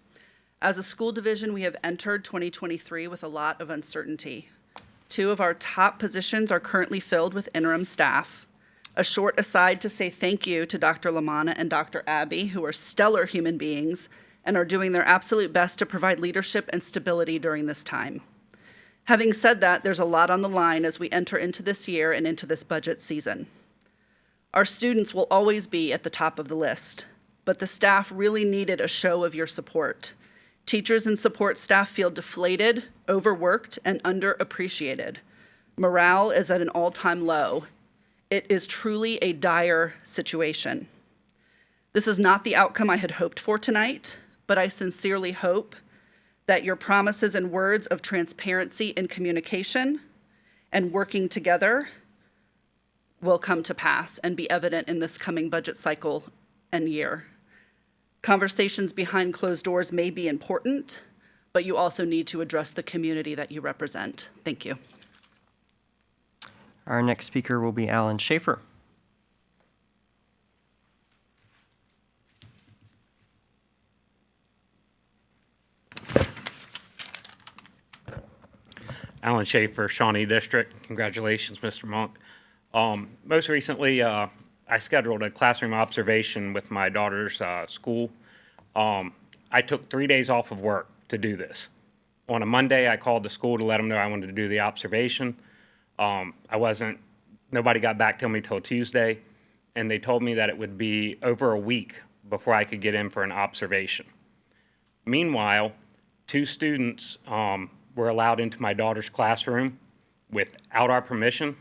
As a school division, we have entered 2023 with a lot of uncertainty. 2 of our top positions are currently filled with interim staff. A short aside to say thank you to Dr. Lamanna and Dr. Abbey, who are stellar human beings and are doing their absolute best to provide leadership and stability during this time. Having said that, there's a lot on the line as we enter into this year and into this budget season. Our students will always be at the top of the list, but the staff really needed a show of your support. Teachers and support staff feel deflated, overworked, and underappreciated. Morale is at an all-time low. It is truly a dire situation. This is not the outcome I had hoped for tonight, but I sincerely hope that your promises and words of transparency and communication and working together will come to pass and be evident in this coming budget cycle and year. Conversations behind closed doors may be important, but you also need to address the community that you represent. Thank you. Our next speaker will be Alan Schaefer. Alan Schaefer, Shawnee District. Congratulations, Mr. Monk. Most recently, I scheduled a classroom observation with my daughter's school. I took 3 days off of work to do this. On a Monday, I called the school to let them know I wanted to do the observation. Nobody got back to me till Tuesday, and they told me that it would be over a week before I could get in for an observation. Meanwhile, 2 students were allowed into my daughter's classroom without our permission,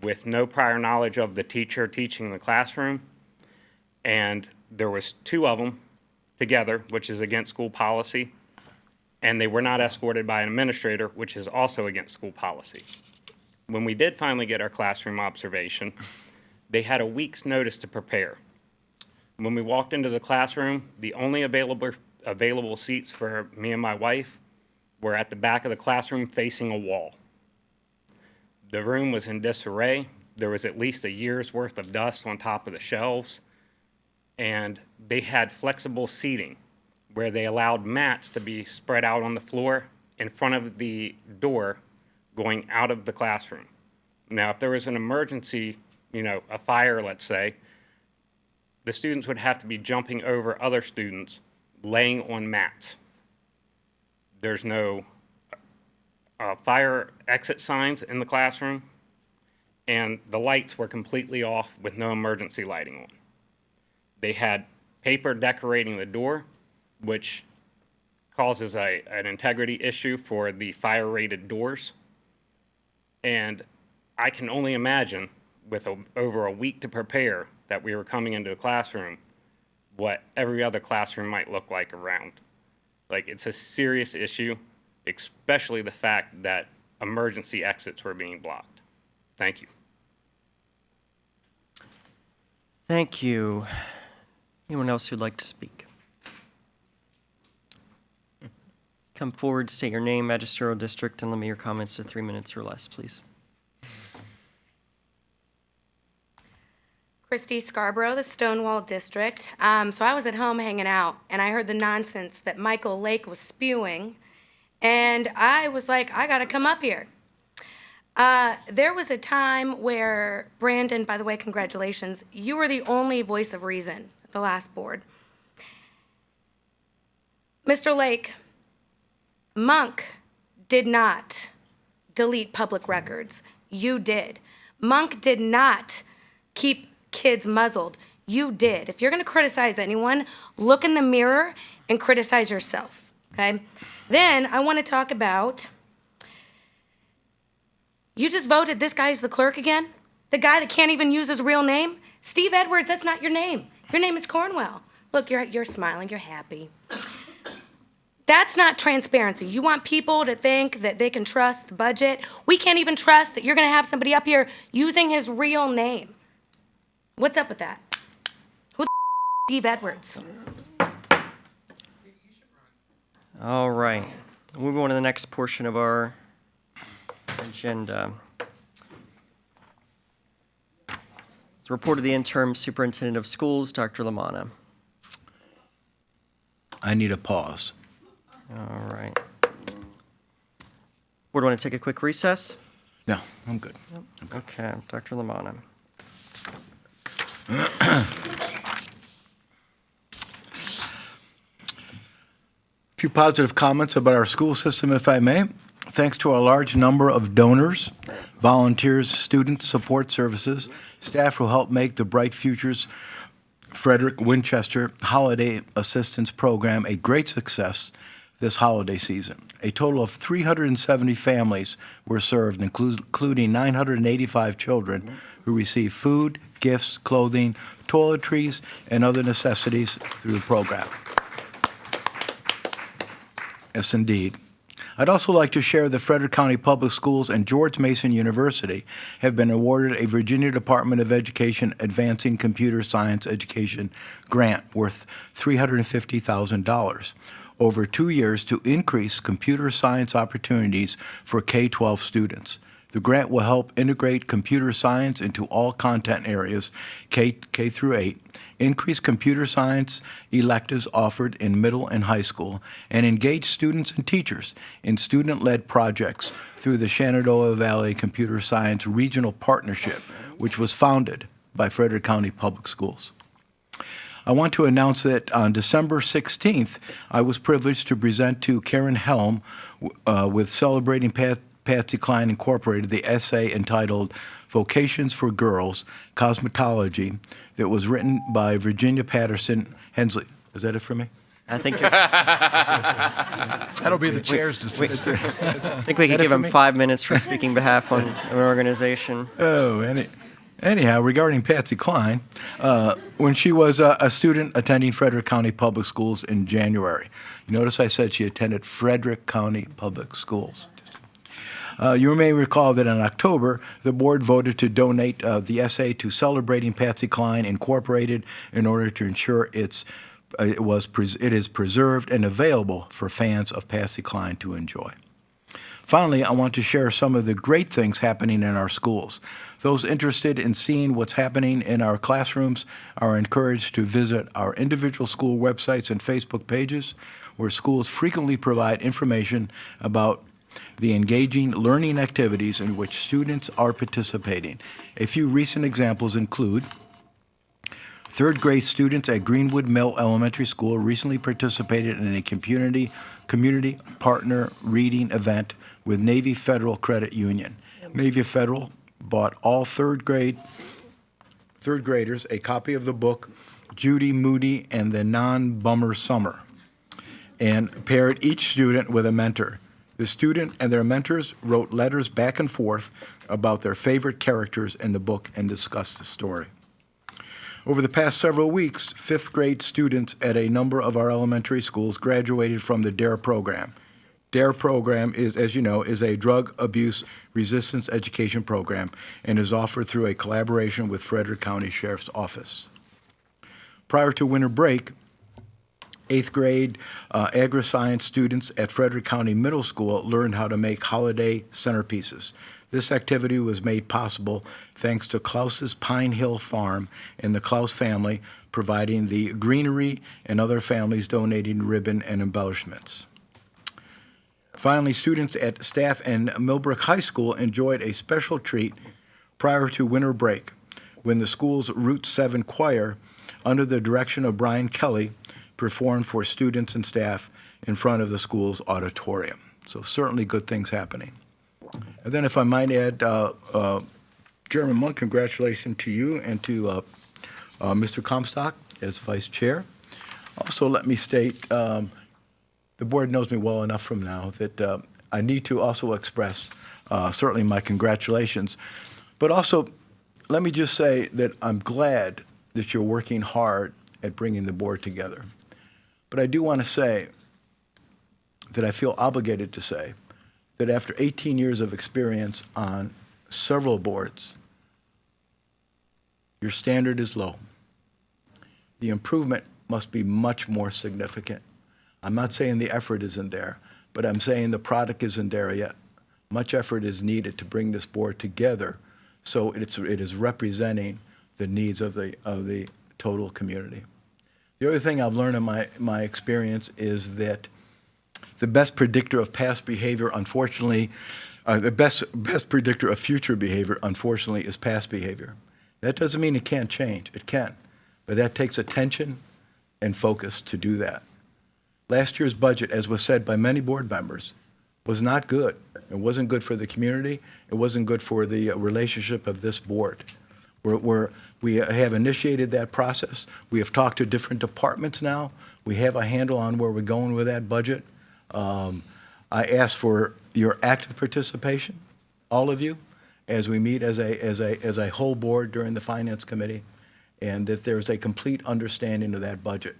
with no prior knowledge of the teacher teaching the classroom. And there was 2 of them together, which is against school policy. And they were not escorted by an administrator, which is also against school policy. When we did finally get our classroom observation, they had a week's notice to prepare. When we walked into the classroom, the only available seats for me and my wife were at the back of the classroom facing a wall. The room was in disarray. There was at least a year's worth of dust on top of the shelves. And they had flexible seating where they allowed mats to be spread out on the floor in front of the door going out of the classroom. Now, if there was an emergency, a fire, let's say, the students would have to be jumping over other students laying on mats. There's no fire exit signs in the classroom, and the lights were completely off with no emergency lighting on. They had paper decorating the door, which causes an integrity issue for the fire-rated doors. And I can only imagine, with over a week to prepare that we were coming into the classroom, what every other classroom might look like around. It's a serious issue, especially the fact that emergency exits were being blocked. Thank you. Thank you. Anyone else who'd like to speak? Come forward, state your name, magisterial district, and limit your comments to 3 minutes or less, please. Christy Scarborough, the Stonewall District. So I was at home hanging out, and I heard the nonsense that Michael Lake was spewing, and I was like, I gotta come up here. There was a time where, Brandon, by the way, congratulations, you were the only voice of reason at the last board. Mr. Lake, Monk did not delete public records. You did. Monk did not keep kids muzzled. You did. If you're going to criticize anyone, look in the mirror and criticize yourself, okay? Then I want to talk about, you just voted this guy's the clerk again? The guy that can't even use his real name? Steve Edwards, that's not your name. Your name is Cornwell. Look, you're smiling, you're happy. That's not transparency. You want people to think that they can trust the budget. We can't even trust that you're going to have somebody up here using his real name. What's up with that? Who the Steve Edwards? All right. We'll move on to the next portion of our agenda. It's a report of the interim superintendent of schools, Dr. Lamanna. I need a pause. All right. Board want to take a quick recess? No, I'm good. Okay, Dr. Lamanna. A few positive comments about our school system, if I may. Thanks to a large number of donors, volunteers, student support services, staff who help make the Bright Futures Frederick Winchester Holiday Assistance Program a great success this holiday season. A total of 370 families were served, including 985 children who received food, gifts, clothing, toiletries, and other necessities through the program. Yes, indeed. I'd also like to share that Frederick County Public Schools and George Mason University have been awarded a Virginia Department of Education Advancing Computer Science Education grant worth $350,000 over 2 years to increase computer science opportunities for K-12 students. The grant will help integrate computer science into all content areas, K through 8, increase computer science electives offered in middle and high school, and engage students and teachers in student-led projects through the Shenandoah Valley Computer Science Regional Partnership, which was founded by Frederick County Public Schools. I want to announce that on December 16th, I was privileged to present to Karen Helm with Celebrating Patsy Cline Incorporated the essay entitled Vocations for Girls, Cosmetology, that was written by Virginia Patterson Hensley. Is that it for me? I think That'll be the chair's decision. I think we can give him 5 minutes for speaking behalf on an organization. Oh, anyhow, regarding Patsy Cline, when she was a student attending Frederick County Public Schools in January. You notice I said she attended Frederick County Public Schools. You may recall that in October, the board voted to donate the essay to Celebrating Patsy Cline Incorporated in order to ensure it is preserved and available for fans of Patsy Cline to enjoy. Finally, I want to share some of the great things happening in our schools. Those interested in seeing what's happening in our classrooms are encouraged to visit our individual school websites and Facebook pages, where schools frequently provide information about the engaging learning activities in which students are participating. A few recent examples include third grade students at Greenwood Mill Elementary School recently participated in a community partner reading event with Navy Federal Credit Union. Navy Federal bought all third graders a copy of the book Judy Moody and the Non-Bummer Summer and paired each student with a mentor. The student and their mentors wrote letters back and forth about their favorite characters in the book and discussed the story. Over the past several weeks, fifth grade students at a number of our elementary schools graduated from the DARE program. DARE program is, as you know, is a drug abuse resistance education program and is offered through a collaboration with Frederick County Sheriff's Office. Prior to winter break, 8th grade agri-science students at Frederick County Middle School learned how to make holiday centerpieces. This activity was made possible thanks to Klaus's Pine Hill Farm and the Klaus family providing the greenery and other families donating ribbon and embellishments. Finally, students at Staff and Millbrook High School enjoyed a special treat prior to winter break when the school's Route 7 choir, under the direction of Brian Kelly, performed for students and staff in front of the school's auditorium. So certainly good things happening. And then if I might add, Chairman Monk, congratulations to you and to Mr. Comstock as vice chair. Also, let me state, the board knows me well enough from now that I need to also express certainly my congratulations. But also, let me just say that I'm glad that you're working hard at bringing the board together. But I do want to say that I feel obligated to say that after 18 years of experience on several boards, your standard is low. The improvement must be much more significant. I'm not saying the effort isn't there, but I'm saying the product isn't there yet. Much effort is needed to bring this board together so it is representing the needs of the total community. The other thing I've learned in my experience is that the best predictor of past behavior, unfortunately, the best predictor of future behavior, unfortunately, is past behavior. That doesn't mean it can't change. It can. But that takes attention and focus to do that. Last year's budget, as was said by many board members, was not good. It wasn't good for the community. It wasn't good for the relationship of this board. We have initiated that process. We have talked to different departments now. We have a handle on where we're going with that budget. I ask for your active participation, all of you, as we meet as a whole board during the Finance Committee, and that there's a complete understanding of that budget.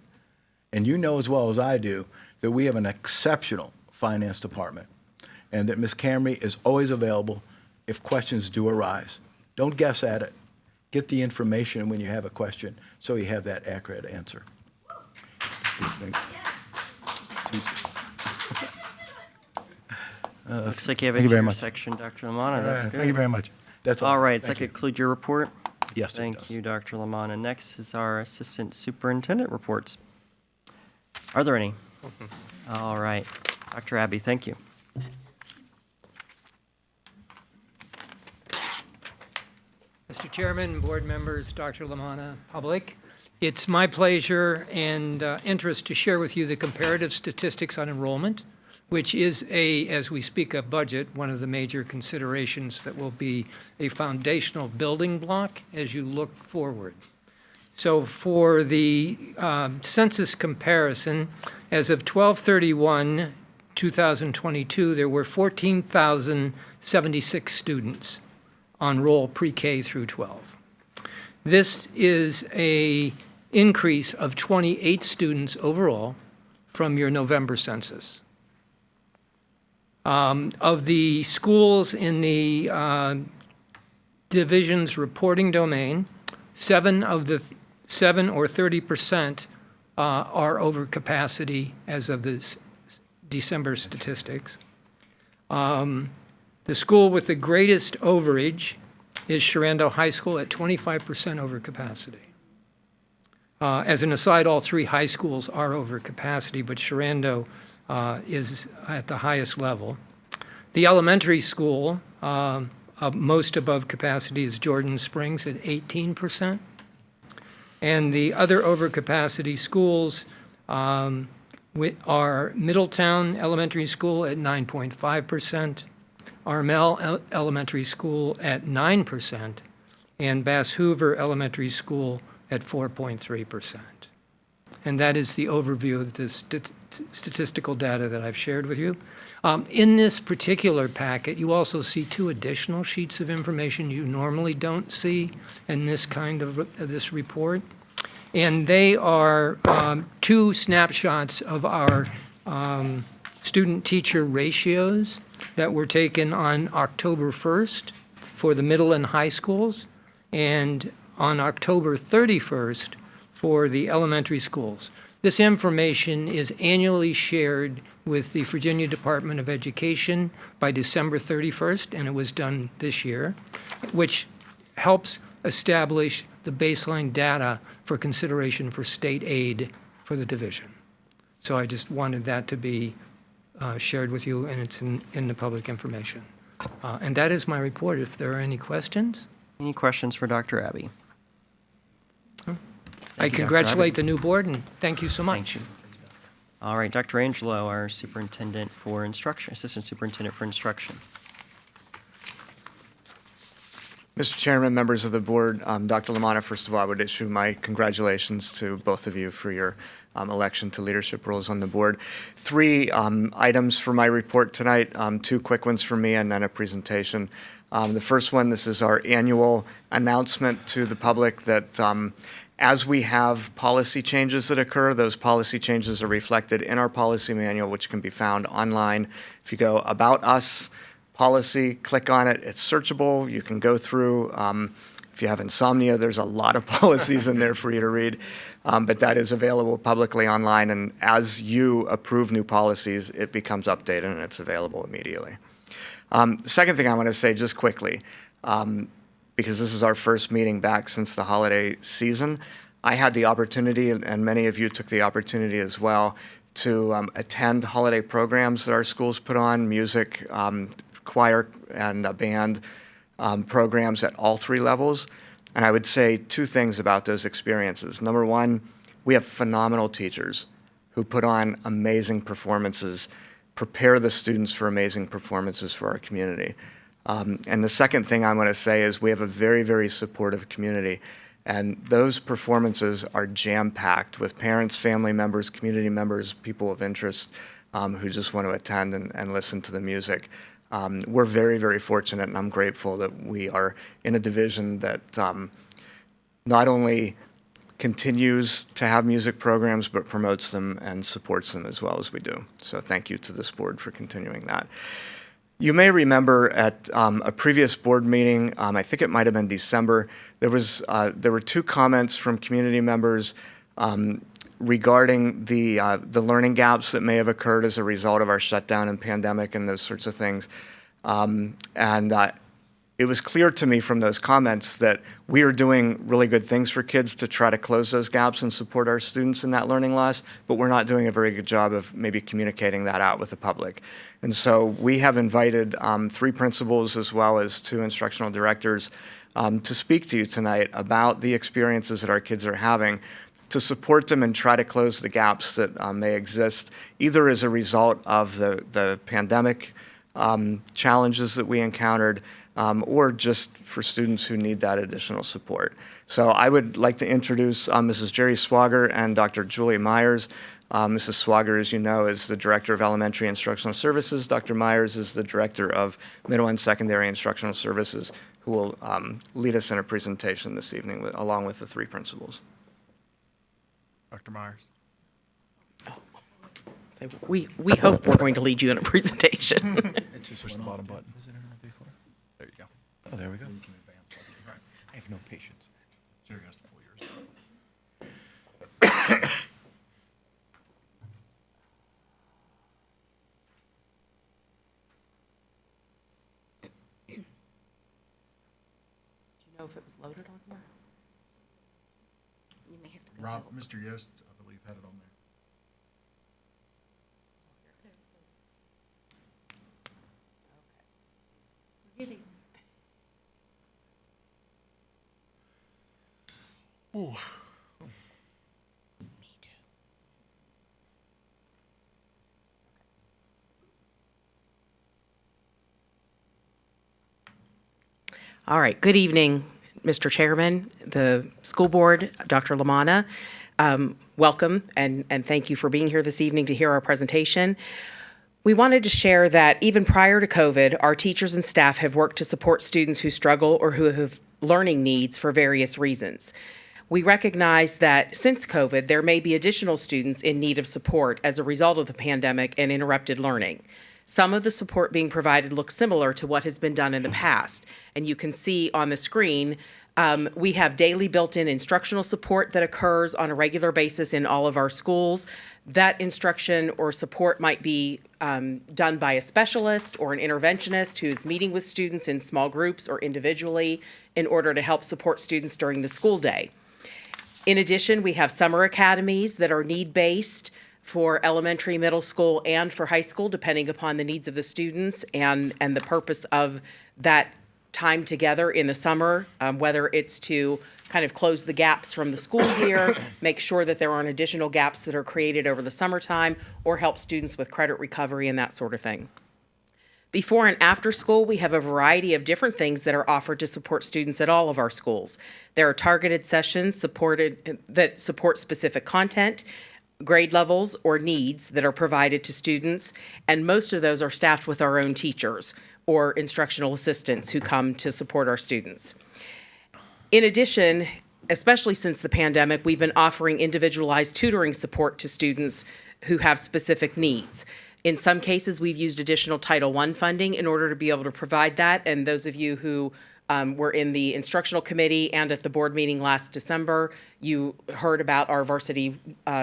And you know as well as I do that we have an exceptional finance department, and that Ms. Camry is always available if questions do arise. Don't guess at it. Get the information when you have a question so you have that accurate answer. Looks like you have a Thank you very clear much. section, Dr. Lamanna. That's good. Thank you very much. That's all. All right, does Thank that you. conclude your report? Yes, it Thank does. you, Dr. Lamanna. Next is our Assistant Superintendent reports. Are there any? All right. Dr. Abbey, thank you. Mr. Chairman, board members, Dr. Lamanna, public, it's my pleasure and interest to share with you the comparative statistics on enrollment, which is as we speak of budget, one of the major considerations that will be a foundational building block as you look forward. So for the census comparison, as of 12/31/2022, there were 14,076 students on roll pre-K through 12. This is an increase of 28 students overall from your November census. Of the schools in the division's reporting domain, 7 or 30% are over capacity as of this December statistics. The school with the greatest overage is Sharando High School at 25% over capacity. As an aside, all 3 high schools are over capacity, but Sharando is at the highest level. The elementary school, most above capacity, is Jordan Springs at 18%. And the other overcapacity schools are Middletown Elementary School at 9.5%, Armel Elementary School at 9%, and Bass Hoover Elementary School at 4.3%. And that is the overview of the statistical data that I've shared with you. In this particular packet, you also see 2 additional sheets of information you normally don't see in this kind of this report. And they are 2 snapshots of our student-teacher ratios that were taken on October 1st for the middle and high schools, and on October 31st for the elementary schools. This information is annually shared with the Virginia Department of Education by December 31st, and it was done this year, which helps establish the baseline data for consideration for state aid for the division. So I just wanted that to be shared with you, and it's in the public information. And that is my report. If there are any questions? Any questions for Dr. Abbey? I you, Dr. congratulate Abbey. the new board, and thank you so much. All right, Dr. Angelo, our Superintendent for Instruction, Assistant Superintendent for Instruction. Mr. Chairman, members of the board, Dr. Lamanna, first of all, I would issue my congratulations to both of you for your election to leadership roles on the board. 3 items for my report tonight, 2 quick ones for me and then a presentation. The first one, this is our annual announcement to the public that As we have policy changes that occur, those policy changes are reflected in our policy manual, which can be found online. If you go About Us, Policy, click on it, it's searchable. You can go through. If you have insomnia, there's a lot of policies in there for you to read. But that is available publicly online, and as you approve new policies, it becomes updated and it's available immediately. Second thing I want to say just quickly, because this is our first meeting back since the holiday season, I had the opportunity, and many of you took the opportunity as well, to attend holiday programs that our schools put on, music, choir, and band programs at all three levels. And I would say two things about those experiences. Number one, we have phenomenal teachers who put on amazing performances, prepare the students for amazing performances for our community. And the second thing I want to say is we have a very, very supportive community. And those performances are jam-packed with parents, family members, community members, people of interest who just want to attend and listen to the music. We're very, very fortunate, and I'm grateful that we are in a division that not only continues to have music programs, but promotes them and supports them as well as we do. So thank you to this board for continuing that. You may remember at a previous board meeting, I think it might have been December, there were two comments from community members regarding the learning gaps that may have occurred as a result of our shutdown and pandemic and those sorts of things. It was clear to me from those comments that we are doing really good things for kids to try to close those gaps and support our students in that learning loss, but we're not doing a very good job of maybe communicating that out with the public. And so we have invited 3 principals as well as 2 instructional directors to speak to you tonight about the experiences that our kids are having, to support them and try to close the gaps that may exist, either as a result of the pandemic challenges that we encountered, or just for students who need that additional support. So I would like to introduce Mrs. Jerry Swager and Dr. Julie Myers. Mrs. Swager, as you know, is the Director of Elementary Instructional Services. Dr. Myers is the Director of Middle and Secondary Instructional Services, who will lead us in a presentation this evening along with the 3 principals. Dr. Myers. So we hope we're going to lead you in a presentation. Push the bottom button. There you go. Oh, there we go. I have no patience. Jerry has to pull yours. Do you know if it was loaded on here? You may have to. Rob, Mr. Yost, I believe, had it on there. Ooh. All right. Good evening, Mr. Chairman, the school board, Dr. Lamanna. Welcome, and thank you for being here this evening to hear our presentation. We wanted to share that even prior to COVID, our teachers and staff have worked to support students who struggle or who have learning needs for various reasons. We recognize that since COVID, there may be additional students in need of support as a result of the pandemic and interrupted learning. Some of the support being provided looks similar to what has been done in the past. And you can see on the screen, we have daily built-in instructional support that occurs on a regular basis in all of our schools. That instruction or support might be done by a specialist or an interventionist who's meeting with students in small groups or individually in order to help support students during the school day. In addition, we have summer academies that are need-based for elementary, middle school, and for high school, depending upon the needs of the students and the purpose of that time together in the summer, whether it's to kind of close the gaps from the school year, make sure that there aren't additional gaps that are created over the summertime, or help students with credit recovery and that sort of thing. Before and after school, we have a variety of different things that are offered to support students at all of our schools. There are targeted sessions that support specific content, grade levels, or needs that are provided to students, and most of those are staffed with our own teachers or instructional assistants who come to support our students. In addition, especially since the pandemic, we've been offering individualized tutoring support to students who have specific needs. In some cases, we've used additional Title I funding in order to be able to provide that. And those of you who were in the instructional committee and at the board meeting last December, you heard about our varsity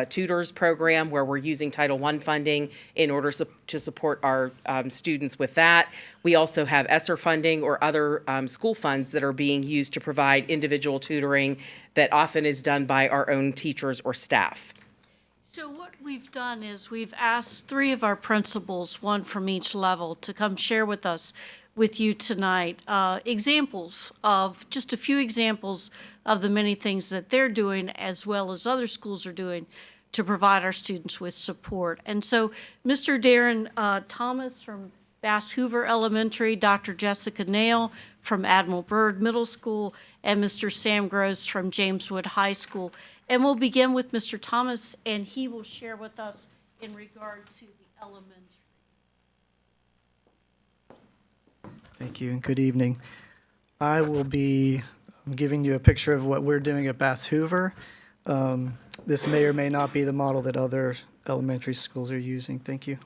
tutors program, where we're using Title I funding in order to support our students with that. We also have ESSER funding or other school funds that are being used to provide individual tutoring that often is done by our own teachers or staff. So what we've done is we've asked 3 of our principals, one from each level, to come share with you tonight, just a few examples of the many things that they're doing, as well as other schools are doing, to provide our students with support. And so Mr. Darren Thomas from Bass Hoover Elementary, Dr. Jessica Nail from Admiral Byrd Middle School, and Mr. Sam Gross from James Wood High School. And we'll begin with Mr. Thomas, and he will share with us in regard to the elementary. Thank you and good evening. I will be giving you a picture of what we're doing at Bass Hoover. This may or may not be the model that other elementary schools are using. Thank you.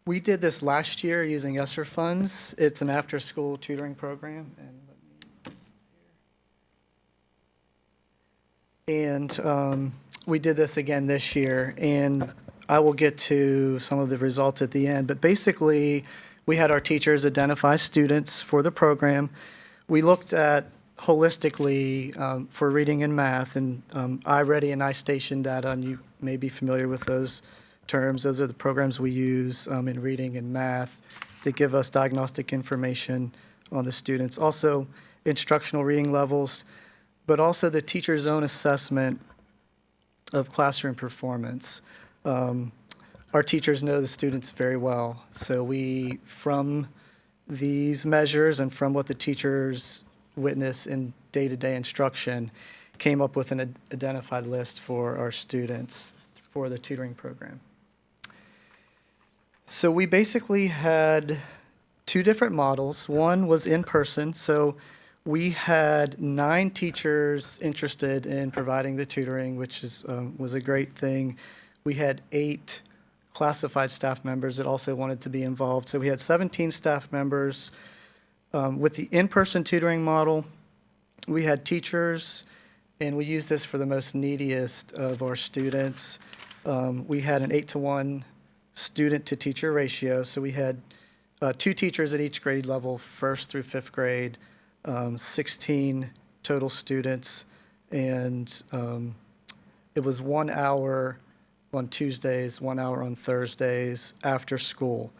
We did this last year using ESSER funds. It's an after-school tutoring program. And we did this again this year, and I will get to some of the results at the end. But basically, we had our teachers identify students for the program. We looked at holistically for reading and math, and iReady and iStation data, and you may be familiar with those terms. Those are the programs we use in reading and math that give us diagnostic information on the students. Also, instructional reading levels, but also the teacher's own assessment of classroom performance. Our teachers know the students very well, so we, from these measures and from what the teachers witness in day-to-day instruction, came up with an identified list for our students for the tutoring program. So we basically had 2 different models. One was in person, so we had 9 teachers interested in providing the tutoring, which was a great thing. We had 8 classified staff members that also wanted to be involved. So we had 17 staff members. With the in-person tutoring model, we had teachers, and we used this for the most neediest of our students. We had an 8-to-1 student-to-teacher ratio, so we had 2 teachers at each grade level, 1st through 5th grade, 16 total students, and it was 1 hour on Tuesdays, 1 hour on Thursdays after school.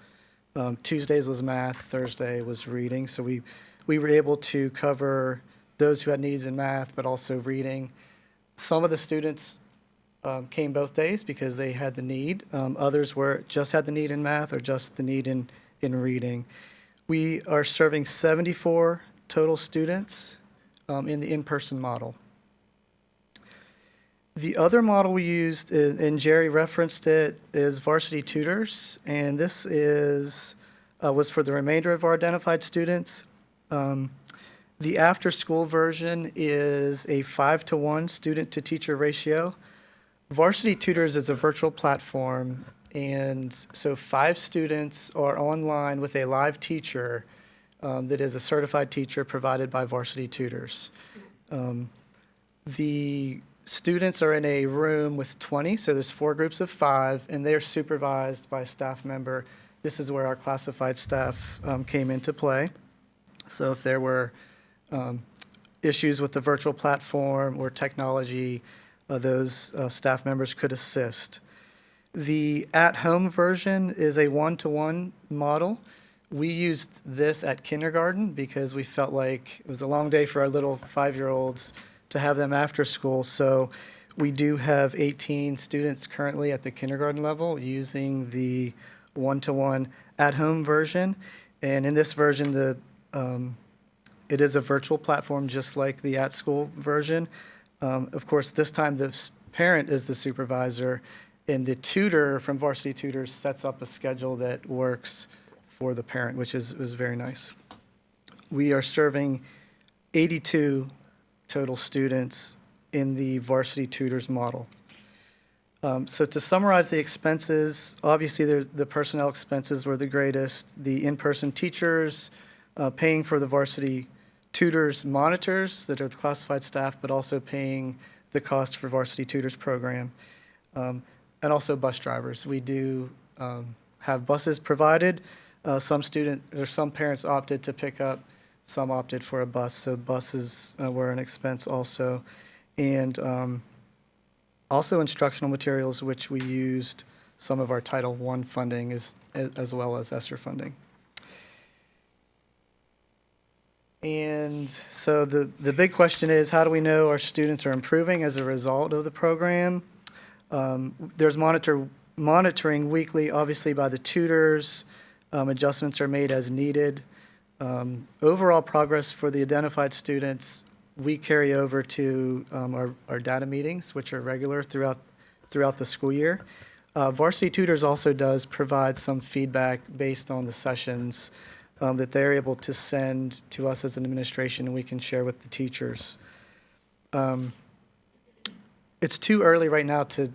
Tuesdays was math, Thursday was reading, so we were able to cover those who had needs in math, but also reading. Some of the students came both days because they had the need. Others just had the need in math or just the need in reading. We are serving 74 total students in the in-person model. The other model we used, and Jerry referenced it, is Varsity Tutors, and this was for the remainder of our identified students. The after-school version is a 5-to-1 student-to-teacher ratio. Varsity Tutors is a virtual platform, and so 5 students are online with a live teacher that is a certified teacher provided by Varsity Tutors. The students are in a room with 20, so there's 4 groups of 5, and they're supervised by a staff member. This is where our classified staff came into play. So if there were issues with the virtual platform or technology, those staff members could assist. The at-home version is a 1-to-1 model. We used this at kindergarten because we felt like it was a long day for our little 5-year-olds to have them after school. So we do have 18 students currently at the kindergarten level using the 1-to-1 at-home version. And in this version, it is a virtual platform just like the at-school version. Of course, this time the parent is the supervisor, and the tutor from Varsity Tutors sets up a schedule that works for the parent, which was very nice. We are serving 82 total students in the varsity tutors model. So to summarize the expenses, obviously the personnel expenses were the greatest. The in-person teachers paying for the varsity tutors monitors that are the classified staff, but also paying the cost for varsity tutors program. And also bus drivers. We do have buses provided. Some parents opted to pick up, some opted for a bus, so buses were an expense also. And also instructional materials, which we used some of our Title I funding as well as ESSER funding. And so the big question is, how do we know our students are improving as a result of the program? There's monitoring weekly, obviously, by the tutors. Adjustments are made as needed. Overall progress for the identified students, we carry over to our data meetings, which are regular throughout the school year. Varsity Tutors also does provide some feedback based on the sessions that they're able to send to us as an administration, and we can share with the teachers. It's too early right now to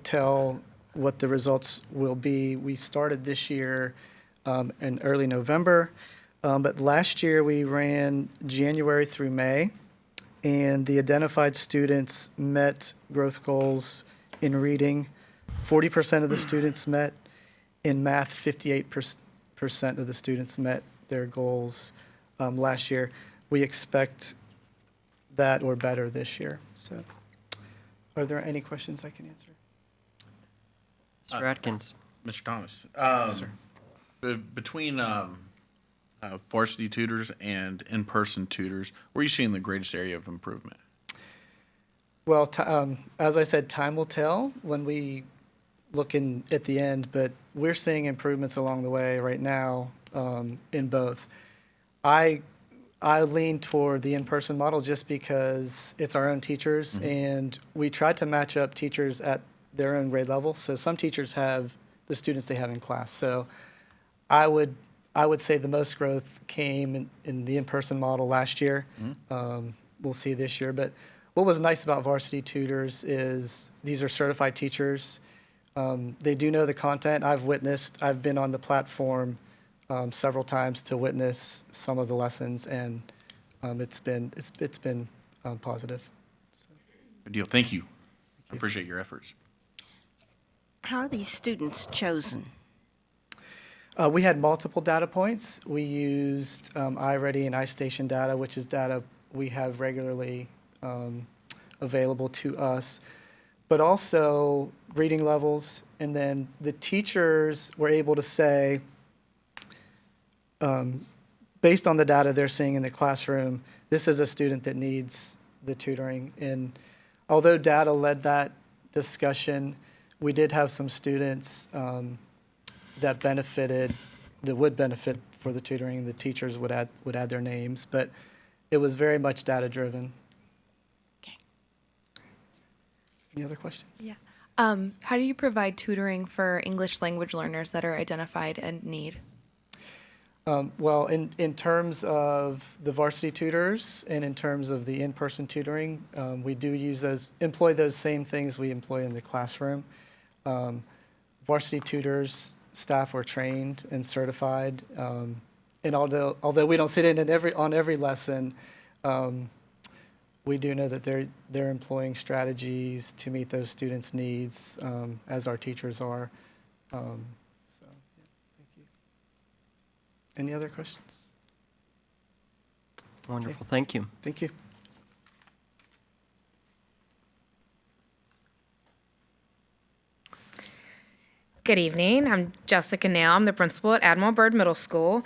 tell what the results will be. We started this year in early November, but last year we ran January through May, and the identified students met growth goals in reading. 40% of the students met. In math, 58% of the students met their goals last year. We expect that or better this year. So, are there any questions I can answer? Mr. Atkins. Mr. Thomas. Yes, sir. Between varsity tutors and in-person tutors, where are you seeing the greatest area of improvement? Well, as I said, time will tell when we look at the end, but we're seeing improvements along the way right now in both. I lean toward the in-person model just because it's our own teachers, and we try to match up teachers at their own grade level. So some teachers have the students they have in class. So I would say the most growth came in the in-person model last year. We'll see this year. But what was nice about varsity tutors is these are certified teachers. They do know the content. I've been on the platform several times to witness some of the lessons, and it's been positive. Good deal. Thank you. I appreciate your efforts. How are these students chosen? We had multiple data points. We used iReady and iStation data, which is data we have regularly available to us, but also reading levels. And then the teachers were able to say, based on the data they're seeing in the classroom, this is a student that needs the tutoring. And although data led that discussion, we did have some students that would benefit for the tutoring. The teachers would add their names, but it was very much data driven. Okay. Any other questions? Yeah. How do you provide tutoring for English language learners that are identified and need? Well, in terms of the varsity tutors and in terms of the in-person tutoring, we do employ those same things we employ in the classroom. Varsity tutors, staff are trained and certified, and although we don't sit in on every lesson, we do know that they're employing strategies to meet those students' needs, as our teachers are. So, yeah, thank you. Any other questions? Wonderful. Okay. Thank you. Thank you. Good evening. I'm Jessica Nail. I'm the principal at Admiral Byrd Middle School.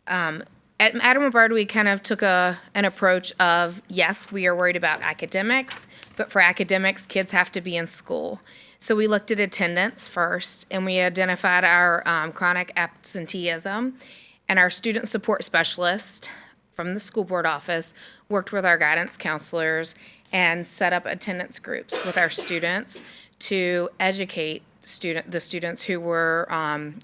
At Admiral Byrd, we kind of took an approach of, yes, we are worried about academics, but for academics, kids have to be in school. So we looked at attendance first, and we identified our chronic absenteeism, and our student support specialist from the school board office worked with our guidance counselors and set up attendance groups with our students to educate the students who were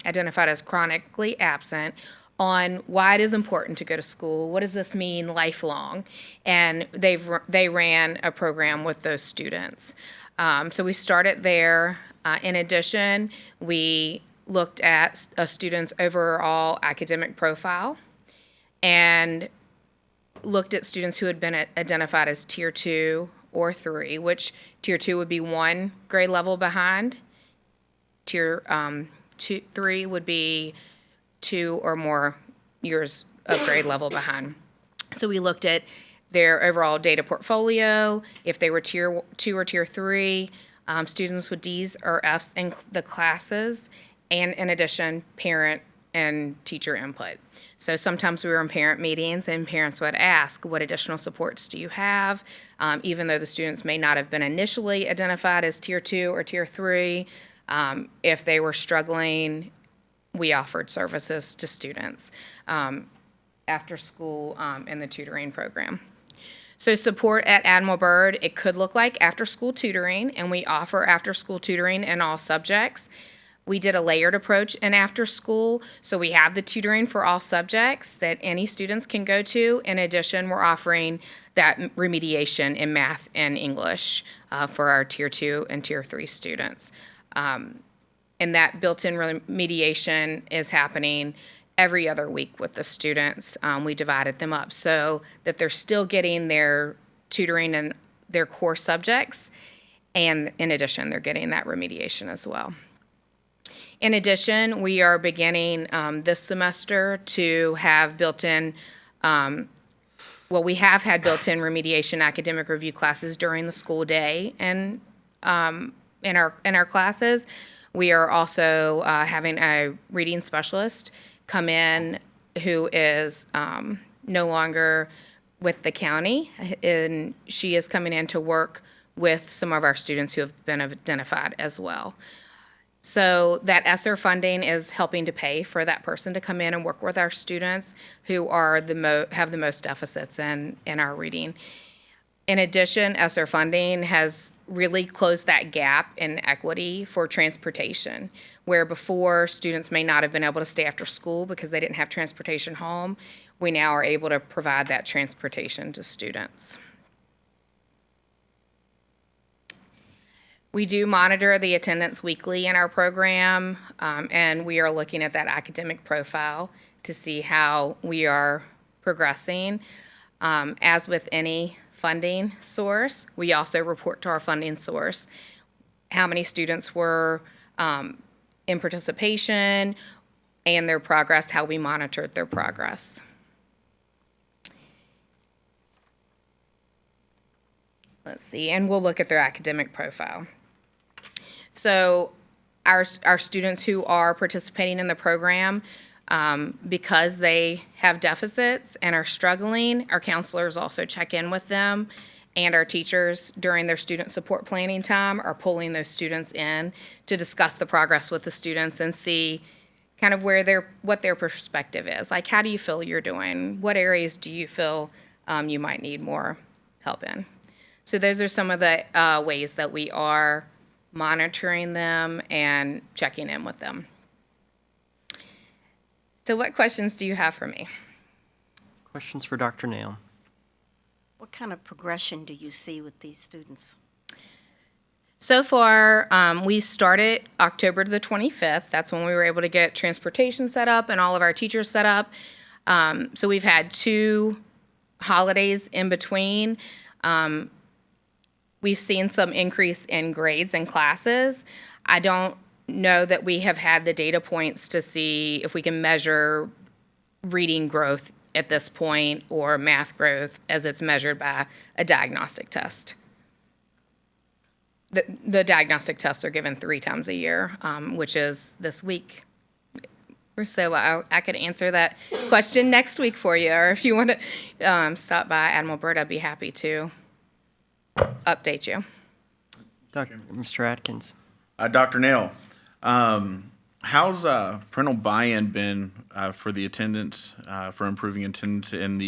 identified as chronically absent on why it is important to go to school. What does this mean lifelong? And they ran a program with those students. So we started there. In addition, we looked at a student's overall academic profile and looked at students who had been identified as Tier 2 or 3, which Tier 2 would be 1 grade level behind. Tier 3 would be 2 or more years of grade level behind. So we looked at their overall data portfolio, if they were Tier 2 or Tier 3, students with Ds or Fs in the classes, and in addition, parent and teacher input. So sometimes we were in parent meetings and parents would ask, what additional supports do you have? Even though the students may not have been initially identified as Tier 2 or Tier 3, if they were struggling, we offered services to students after school in the tutoring program. So support at Admiral Byrd, it could look like after-school tutoring, and we offer after-school tutoring in all subjects. We did a layered approach in after school, so we have the tutoring for all subjects that any students can go to. In addition, we're offering that remediation in math and English for our Tier 2 and Tier 3 students. And that built-in remediation is happening every other week with the students. We divided them up so that they're still getting their tutoring in their core subjects, and in addition, they're getting that remediation as well. In addition, we are beginning this semester to have built-in, we have had built-in remediation academic review classes during the school day and in our classes. We are also having a reading specialist come in who is no longer with the county, and she is coming in to work with some of our students who have been identified as well. So that ESSER funding is helping to pay for that person to come in and work with our students who are have the most deficits in our reading. In addition, ESSER funding has really closed that gap in equity for transportation, where before students may not have been able to stay after school because they didn't have transportation home. We now are able to provide that transportation to students. We do monitor the attendance weekly in our program, and we are looking at that academic profile to see how we are progressing. As with any funding source, we also report to our funding source how many students were in participation and their progress, how we monitored their progress. Let's see, and we'll look at their academic profile. So our students who are participating in the program, because they have deficits and are struggling, our counselors also check in with them, and our teachers during their student support planning time are pulling those students in to discuss the progress with the students and see kind of what their perspective is. Like, how do you feel you're doing? What areas do you feel you might need more help in? So those are some of the ways that we are monitoring them and checking in with them. So what questions do you have for me? Questions for Dr. Nail? What kind of progression do you see with these students? So far, we started October the 25th. That's when we were able to get transportation set up and all of our teachers set up. So we've had 2 holidays in between. We've seen some increase in grades and classes. I don't know that we have had the data points to see if we can measure reading growth at this point or math growth as it's measured by a diagnostic test. The diagnostic tests are given 3 times a year, which is this week. So I could answer that question next week for you, or if you want to stop by Admiral Byrd, I'd be happy to update you. Mr. Atkins. Dr. Nail, how's parental buy-in been for the attendance, for improving attendance in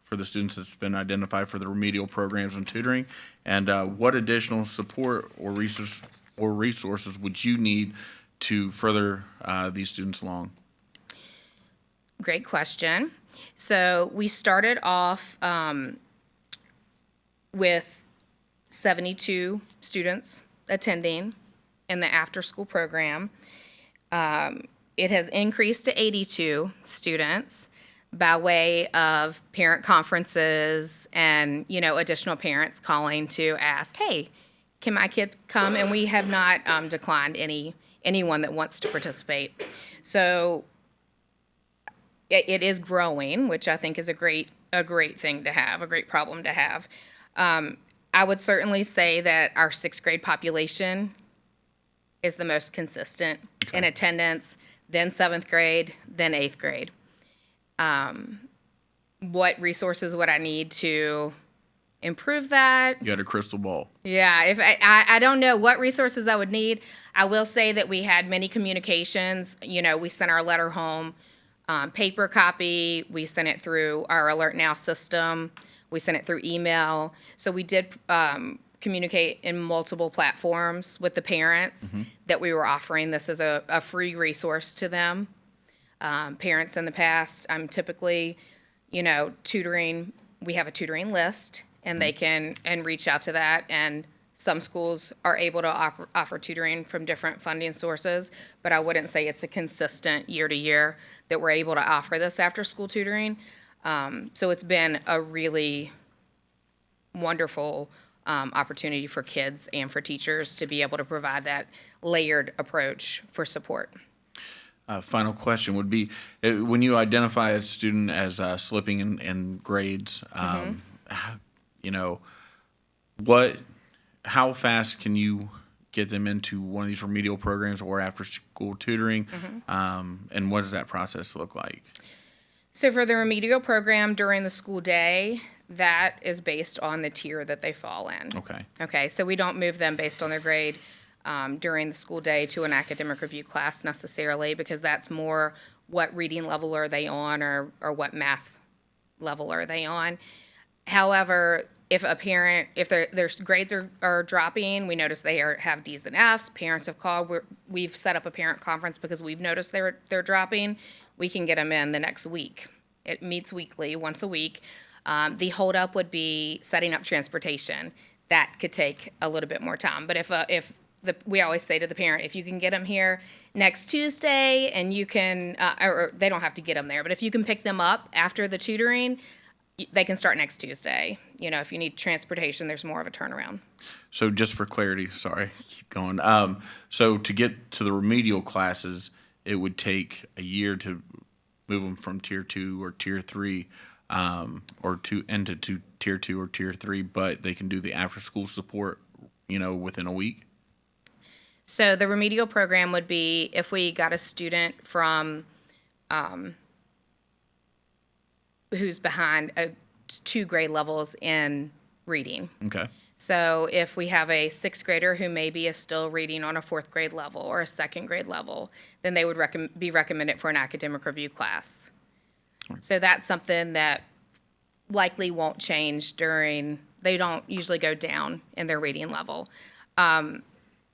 for the students that's been identified for the remedial programs and tutoring? And what additional support or resources would you need to further these students along? Great question. So we started off with 72 students attending in the after-school program. It has increased to 82 students by way of parent conferences and, additional parents calling to ask, hey, can my kids come? And we have not declined anyone that wants to participate. So it is growing, which I think is a great thing to have, a great problem to have. I would certainly say that our sixth grade population is the most consistent in attendance, then seventh grade, then eighth grade. What resources would I need to improve that? You got a crystal ball. Yeah, if I don't know what resources I would need. I will say that we had many communications. We sent our letter home, paper copy. We sent it through our Alert Now system. We sent it through email. So we did communicate in multiple platforms with the parents that we were offering this as a free resource to them. Parents in the past, I'm typically, tutoring. We have a tutoring list, and they can reach out to that. And some schools are able to offer tutoring from different funding sources, but I wouldn't say it's a consistent year to year that we're able to offer this after school tutoring. So it's been a really wonderful opportunity for kids and for teachers to be able to provide that layered approach for support. Final question would be, when you identify a student as slipping in grades, how fast can you get them into one of these remedial programs or after school tutoring? And what does that process look like? So for the remedial program during the school day, that is based on the tier that they fall in. Okay, so we don't move them based on their grade during the school day to an academic review class necessarily, because that's more what reading level are they on or what math level are they on. However, if their grades are dropping, we notice they have D's and F's, parents have called, we've set up a parent conference because we've noticed they're dropping, we can get them in the next week. It meets weekly, once a week. The holdup would be setting up transportation. That could take a little bit more time. But we always say to the parent, if you can get them here next Tuesday, and you can, or they don't have to get them there, but if you can pick them up after the tutoring, they can start next Tuesday. If you need transportation, there's more of a turnaround. So just for clarity, sorry, keep going. So to get to the remedial classes, it would take a year to move them from tier 2 or tier 3 into tier 2 or tier 3, but they can do the after school support, within a week. So the remedial program would be if we got a student from who's behind 2 grade levels in reading. Okay. So if we have a 6th grader who maybe is still reading on a 4th grade level or a 2nd grade level, then they would be recommended for an academic review class. So that's something that likely won't change they don't usually go down in their reading level.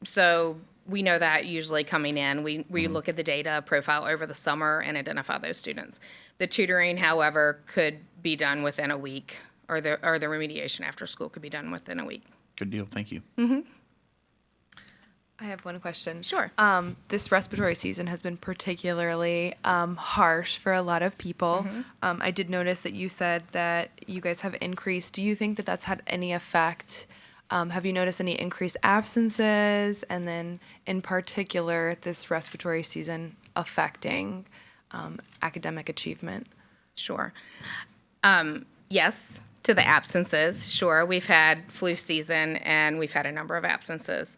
So we know that usually coming in, we look at the data profile over the summer and identify those students. The tutoring, however, could be done within a week, or the remediation after school could be done within a week. Good deal. Thank you. I have one question. Sure. This respiratory season has been particularly harsh for a lot of people. I did notice that you said that you guys have increased. Do you think that that's had any effect? Have you noticed any increased absences? And then in particular, this respiratory season affecting academic achievement? Sure. Yes, to the absences. Sure. We've had flu season and we've had a number of absences.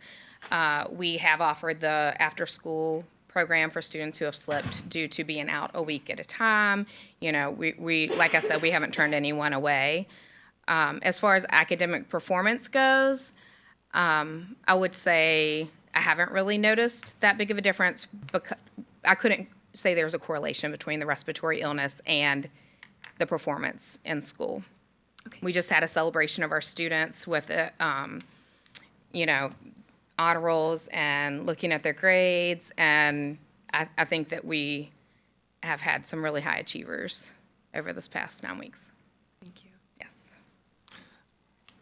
We have offered the after-school program for students who have slipped due to being out a week at a time. We like I said, we haven't turned anyone away. As far as academic performance goes, I would say I haven't really noticed that big of a difference, because I couldn't say there's a correlation between the respiratory illness and the performance in school. Okay. We just had a celebration of our students with honor rolls and looking at their grades, and I think that we have had some really high achievers over this past 9 weeks. Thank you. Yes.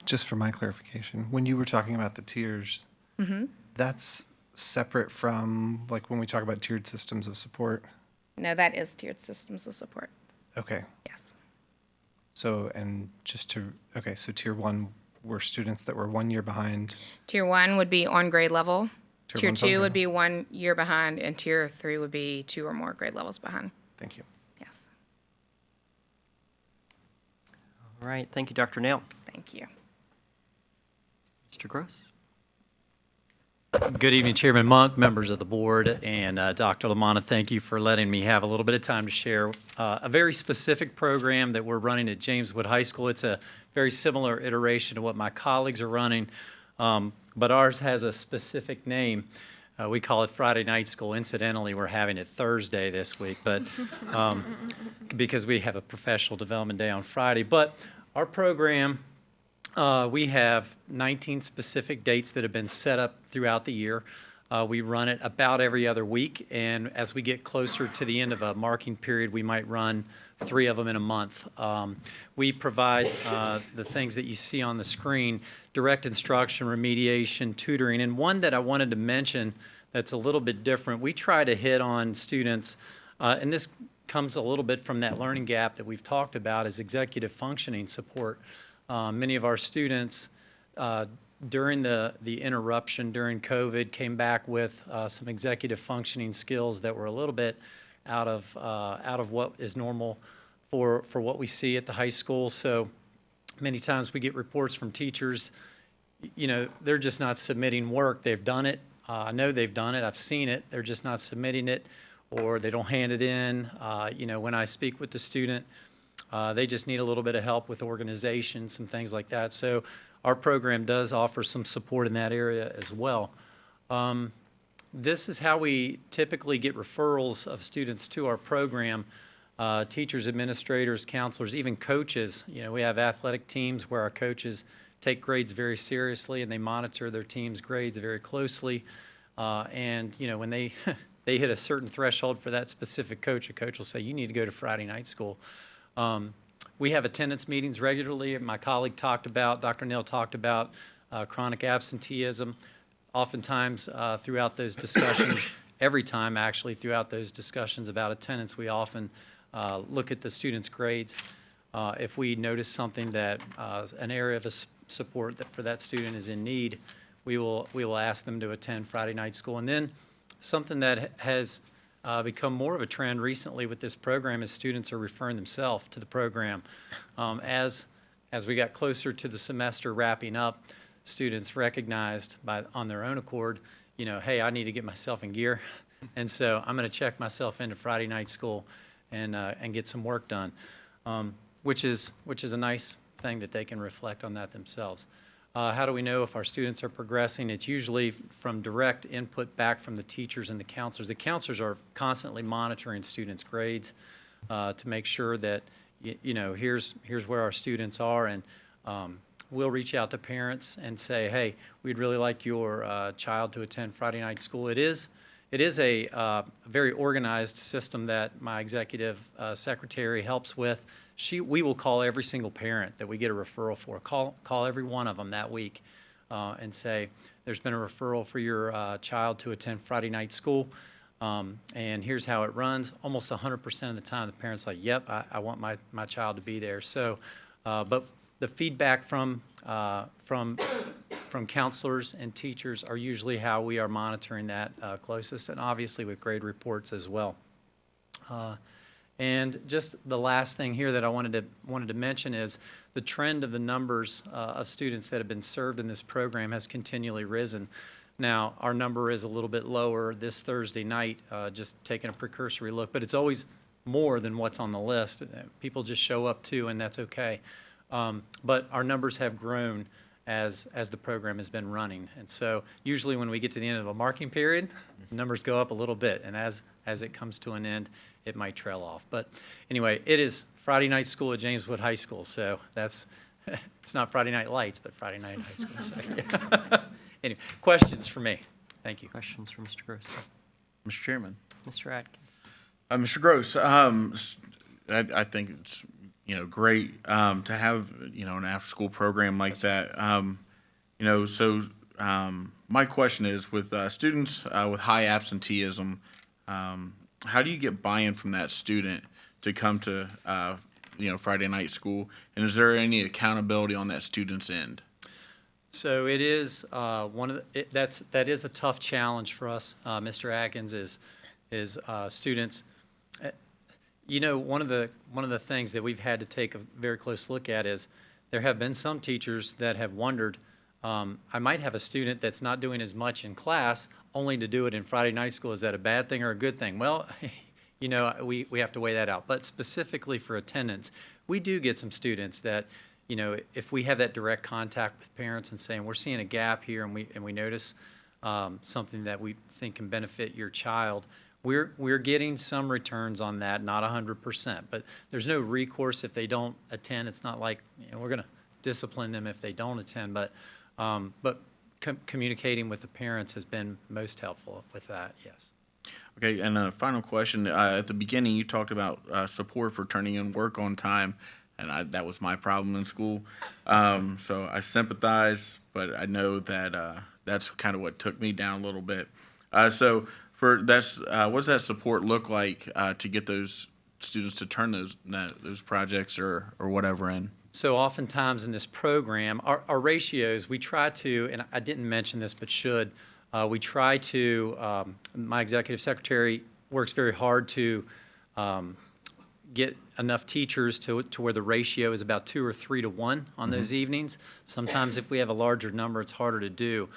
Just for my clarification, when you were talking about the tiers, that's separate from, like, when we talk about tiered systems of support? No, that is tiered systems of support. Okay. Yes. So, and just to, okay, so tier one were students that were 1 year behind. Tier 1 would be on grade level. Tier one's on 2 grade would be 1 year behind, and Tier 3 would be 2 or more grade levels behind. Thank you. Yes. All right, thank you, Dr. Nail. Thank you. Mr. Gross? Good evening, Chairman Monk, members of the board, and Dr. Lamanna, thank you for letting me have a little bit of time to share a very specific program that we're running at James Wood High School. It's a very similar iteration to what my colleagues are running, but ours has a specific name. We call it Friday Night School. Incidentally, we're having it Thursday this week, but because we have a professional development day on Friday. But our program, we have 19 specific dates that have been set up throughout the year. We run it about every other week, and as we get closer to the end of a marking period, we might run 3 of them in a month. We provide the things that you see on the screen: direct instruction, remediation, tutoring, and one that I wanted to mention that's a little bit different. We try to hit on students, and this comes a little bit from that learning gap that we've talked about, is executive functioning support. Many of our students during the interruption during COVID came back with some executive functioning skills that were a little bit out of what is normal for what we see at the high school. So many times we get reports from teachers, you know, they're just not submitting work. They've done it. I know they've done it. I've seen it. They're just not submitting it, or they don't hand it in. You know, when I speak with the student, they just need a little bit of help with organization, some things like that. So our program does offer some support in that area as well. This is how we typically get referrals of students to our program. Teachers, administrators, counselors, even coaches. You know, we have athletic teams where our coaches take grades very seriously, and they monitor their team's grades very closely. And, you know, when they they hit a certain threshold for that specific coach, a coach will say, you need to go to Friday night school. We have attendance meetings regularly. My colleague talked about, Dr. Neal talked about chronic absenteeism. Oftentimes throughout those discussions, every time actually throughout those discussions about attendance, we often look at the students' grades. If we notice something that an area of support that for that student is in need, we will ask them to attend Friday night school. And then something that has become more of a trend recently with this program is students are referring themselves to the program. As we got closer to the semester wrapping up, students recognized on their own accord, you know, hey, I need to get myself in gear, and so I'm going to check myself into Friday night school and get some work done, which is a nice thing that they can reflect on that themselves. How do we know if our students are progressing? It's usually from direct input back from the teachers and the counselors. The counselors are constantly monitoring students' grades to make sure that, you know, here's where our students are, and we'll reach out to parents and say, hey, we'd really like your child to attend Friday night school. It is a very organized system that my executive secretary helps with. We will call every single parent that we get a referral for, call every one of them that week and say, there's been a referral for your child to attend Friday night school, and here's how it runs. Almost 100% of the time, the parent's like, yep, I want my child to be there. So, but the feedback from counselors and teachers are usually how we are monitoring that closest, and obviously with grade reports as well. And just the last thing here that I wanted to mention is the trend of the numbers of students that have been served in this program has continually risen. Now, our number is a little bit lower this Thursday night, just taking a precursory look, but it's always more than what's on the list. People just show up too, and that's okay. But our numbers have grown as the program has been running. And so usually when we get to the end of the marking period, numbers go up a little bit, and as it comes to an end, it might trail off. But anyway, it is Friday night school at James Wood High School, so that's, it's not Friday Night Lights, but Friday night high school. So, yeah. Anyway, questions for me? Thank you. Questions for Mr. Gross? Mr. Chairman. Mr. Atkins? Mr. Gross, I think it's, great to have, an after-school program like that. My question is, with students with high absenteeism, how do you get buy-in from that student to come to, Friday night school? And is there any accountability on that student's end? So it is that is a tough challenge for us, Mr. Atkins, is students. One of the things that we've had to take a very close look at is there have been some teachers that have wondered, I might have a student that's not doing as much in class, only to do it in Friday night school. Is that a bad thing or a good thing? Well, we have to weigh that out. But specifically for attendance, we do get some students that, if we have that direct contact with parents and saying, we're seeing a gap here and we notice something that we think can benefit your child, we're getting some returns on that, not 100%, but there's no recourse if they don't attend. It's not like we're going to discipline them if they don't attend, but communicating with the parents has been most helpful with that. Yes. Okay, and a final question. At the beginning, you talked about support for turning in work on time, and that was my problem in school. So I sympathize, but I know that that's kind of what took me down a little bit. So what does that support look like to get those students to turn those projects or whatever in? So oftentimes in this program, our ratios, we try to, and I didn't mention this but should, we try to, my executive secretary works very hard to get enough teachers to where the ratio is about 2 or 3 to 1 on those evenings. Sometimes if we have a larger number, it's harder to do.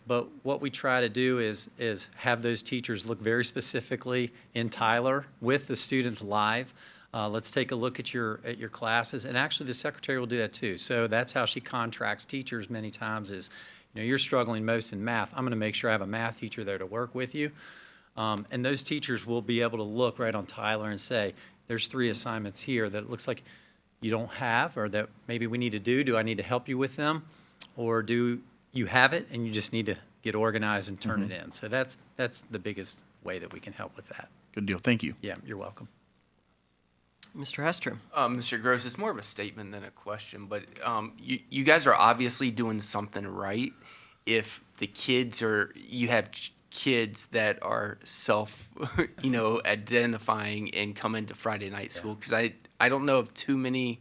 But what we try to do is have those teachers look very specifically in Tyler with the students live. Let's take a look at your classes, and actually the secretary will do that too. So that's how she contracts teachers many times is, you're struggling most in math. I'm going to make sure I have a math teacher there to work with you. And those teachers will be able to look right on Tyler and say, there's 3 assignments here that it looks like you don't have, or that maybe we need to do. Do I need to help you with them? Or do you have it and you just need to get organized and turn it in? So that's the biggest way that we can help with that. Good deal. Thank you. Yeah, you're welcome. Mr. Hestrom. Mr. Gross, it's more of a statement than a question, but you guys are obviously doing something right if you have kids that are identifying and come into Friday night school, because I don't know of too many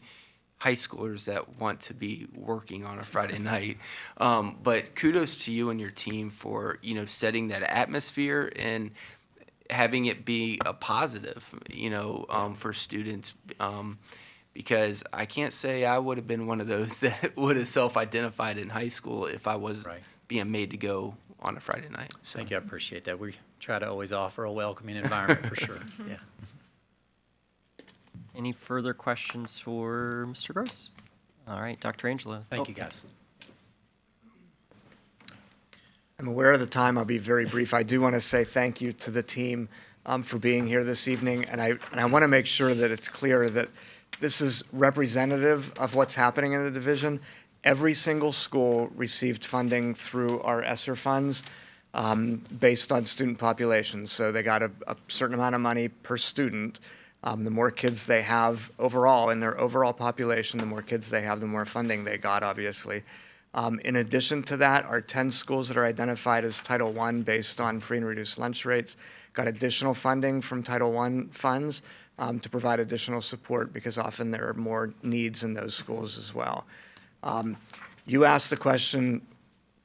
high schoolers that want to be working on a Friday night. But kudos to you and your team for, setting that atmosphere and having it be a positive, for students. Because I can't say I would have been one of those that would have self-identified in high school if I was being made to go on a Friday night. So. Thank you. I appreciate that. We try to always offer a welcoming environment for sure. Yeah. Any further questions for Mr. Gross? All right, Dr. Angelo. Thank you, guys. I'm aware of the time. I'll be very brief. I do want to say thank you to the team for being here this evening, and I want to make sure that it's clear that this is representative of what's happening in the division. Every single school received funding through our ESSER funds based on student population. So they got a certain amount of money per student. The more kids they have overall in their overall population, the more kids they have, the more funding they got, obviously. In addition to that, our 10 schools that are identified as Title I based on free and reduced lunch rates got additional funding from Title I funds to provide additional support, because often there are more needs in those schools as well. You asked the question,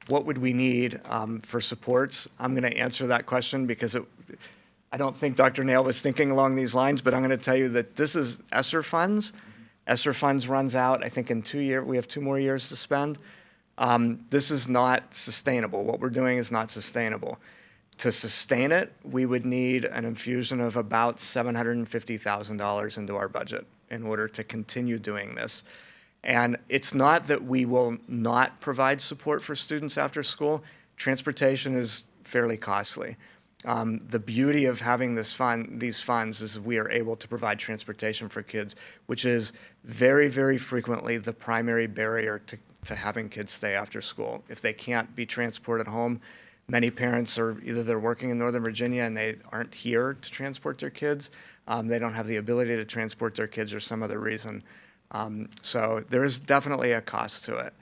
what would we need for supports? I'm going to answer that question because I don't think Dr. Nail was thinking along these lines, but I'm going to tell you that this is ESSER funds. ESSER funds runs out, I think, in 2 years. We have 2 more years to spend. This is not sustainable. What we're doing is not sustainable. To sustain it, we would need an infusion of about $750,000 into our budget in order to continue doing this. And it's not that we will not provide support for students after school. Transportation is fairly costly. The beauty of having these funds is we are able to provide transportation for kids, which is very, very frequently the primary barrier to having kids stay after school. If they can't be transported home, Many parents are either they're working in Northern Virginia and they aren't here to transport their kids. They don't have the ability to transport their kids or some other reason. So there is definitely a cost to it.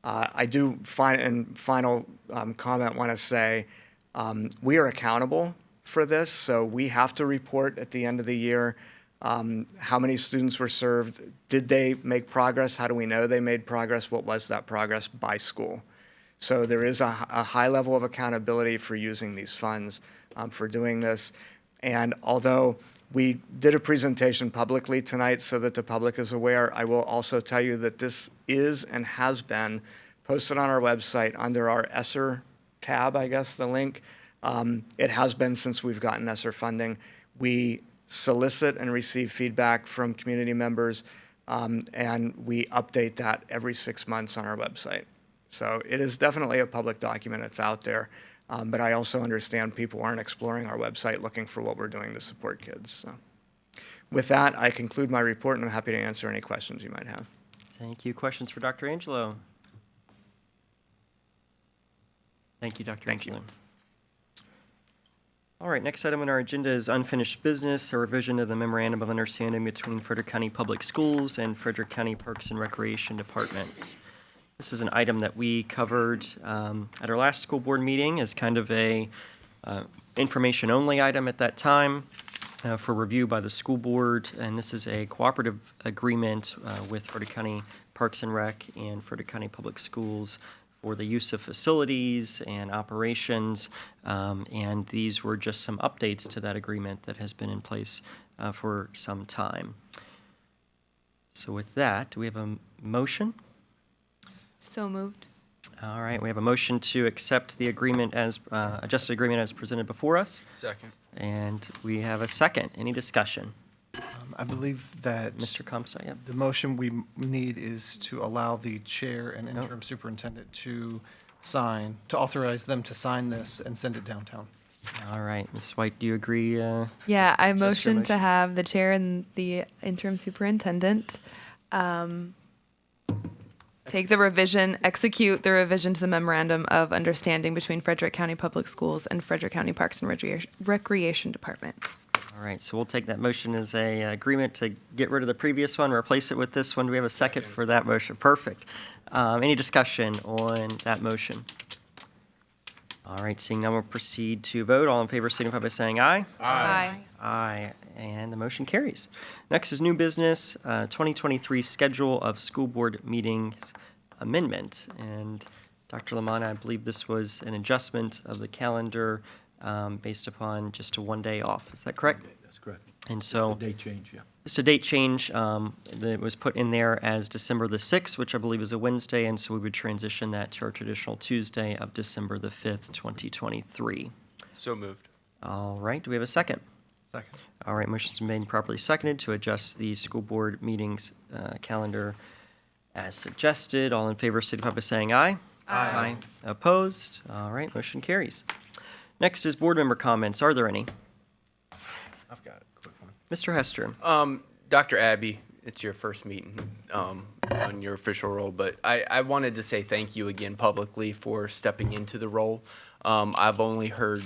I do final comment want to say we are accountable for this, so we have to report at the end of the year how many students were served. Did they make progress? How do we know they made progress? What was that progress by school? So there is a high level of accountability for using these funds for doing this. And although we did a presentation publicly tonight so that the public is aware, I will also tell you that this is and has been posted on our website under our ESSER tab, I guess, the link. It has been since we've gotten ESSER funding. We solicit and receive feedback from community members, and we update that every 6 months on our website. So it is definitely a public document. It's out there. But I also understand people aren't exploring our website looking for what we're doing to support kids. So with that, I conclude my report, and I'm happy to answer any questions you might have. Thank you. Questions for Dr. Angelo? Thank you, Dr. Thank you. Angelo. All right, next item on our agenda is unfinished business, a revision of the memorandum of understanding between Frederick County Public Schools and Frederick County Parks and Recreation Department. This is an item that we covered at our last school board meeting as kind of a information-only item at that time for review by the school board. And this is a cooperative agreement with Frederick County Parks and Rec and Frederick County Public Schools for the use of facilities and operations. And these were just some updates to that agreement that has been in place for some time. So with that, do we have a motion? So moved. All right, we have a motion to accept the agreement as, adjusted agreement as presented before us. Second. And we have a second. Any discussion? I believe that Mr. Comstock, yeah. the motion we need is to allow the chair and interim superintendent to sign, to authorize them to sign this and send it downtown. All right, Ms. White, do you agree? Yeah, I Just your motion to motion? have the chair and the interim superintendent execute the revision to the memorandum of understanding between Frederick County Public Schools and Frederick County Parks and Recreation Department. All right, so we'll take that motion as a agreement to get rid of the previous one, replace it with this one. Do we have a second for that motion? Perfect. Any discussion on that motion? All right, seeing none, we'll proceed to vote. All in favor signify by saying aye. Aye. Aye, and the motion carries. Next is new business, 2023 schedule of school board meetings amendment. And Dr. Lamanna, I believe this was an adjustment of the calendar based upon just a 1 day off. Is that correct? That's correct. And so Just a date change, yeah. it's a date change that was put in there as December the 6th, which I believe is a Wednesday, and so we would transition that to our traditional Tuesday of December the 5th, 2023. So moved. All right, do we have a second? Second. All right, motion's been made and properly seconded to adjust the school board meetings calendar as suggested. All in favor signify by saying aye. Aye. Opposed? All right, motion carries. Next is board member comments. Are there any? I've got a quick one. Mr. Hester. Dr. Abby, it's your first meeting on your official role, but I wanted to say thank you again publicly for stepping into the role. I've only heard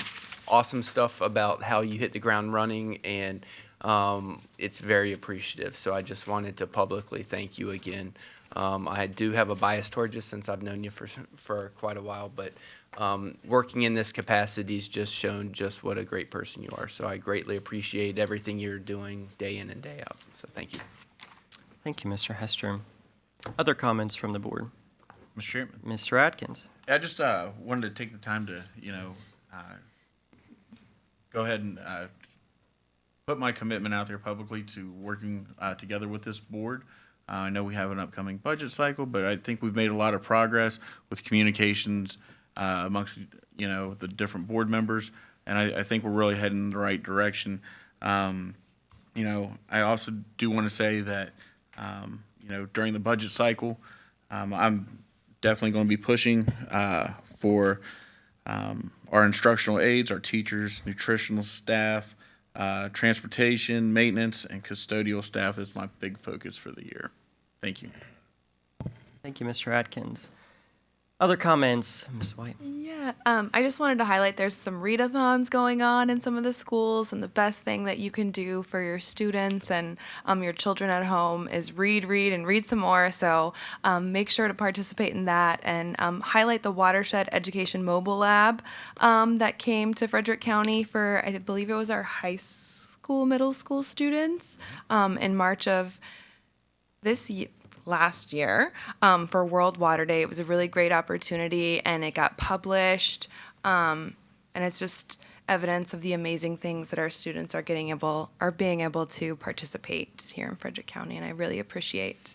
awesome stuff about how you hit the ground running, and it's very appreciative. So I just wanted to publicly thank you again. I do have a bias towards you since I've known you for quite a while, but working in this capacity has just shown just what a great person you are. So I greatly appreciate everything you're doing day in and day out. So thank you. Thank you, Mr. Hester. Other comments from the board? Mr. Chairman. Mr. Atkins. I just wanted to take the time to, go ahead and put my commitment out there publicly to working together with this board. I know we have an upcoming budget cycle, but I think we've made a lot of progress with communications amongst, the different board members, and I think we're really heading in the right direction. I also do want to say that, during the budget cycle, I'm definitely going to be pushing for our instructional aides, our teachers, nutritional staff, transportation, maintenance, and custodial staff is my big focus for the year. Thank you. Thank you, Mr. Atkins. Other comments, Ms. White? Yeah, I just wanted to highlight there's some readathons going on in some of the schools, and the best thing that you can do for your students and your children at home is read, and read some more. So make sure to participate in that and highlight the Watershed Education Mobile Lab that came to Frederick County for, I believe it was our high school, middle school students in March of last year for World Water Day. It was a really great opportunity, and it got published. And it's just evidence of the amazing things that our students are being able to participate here in Frederick County, and I really appreciate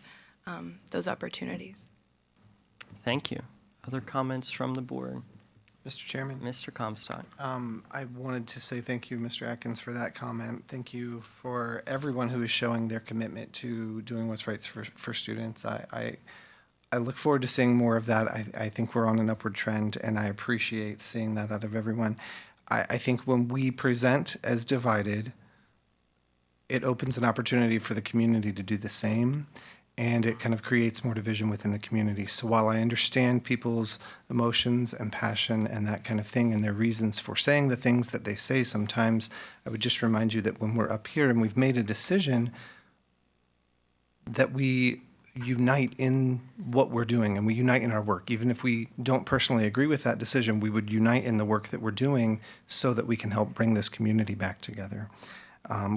those opportunities. Thank you. Other comments from the board? Mr. Chairman? Mr. Comstock. I wanted to say thank you, Mr. Atkins, for that comment. Thank you for everyone who is showing their commitment to doing what's right for students. I look forward to seeing more of that. I think we're on an upward trend, and I appreciate seeing that out of everyone. I think when we present as divided, it opens an opportunity for the community to do the same, and it kind of creates more division within the community. So while I understand people's emotions and passion and that kind of thing and their reasons for saying the things that they say sometimes, I would just remind you that when we're up here and we've made a decision, that we unite in what we're doing and we unite in our work. Even if we don't personally agree with that decision, we would unite in the work that we're doing so that we can help bring this community back together.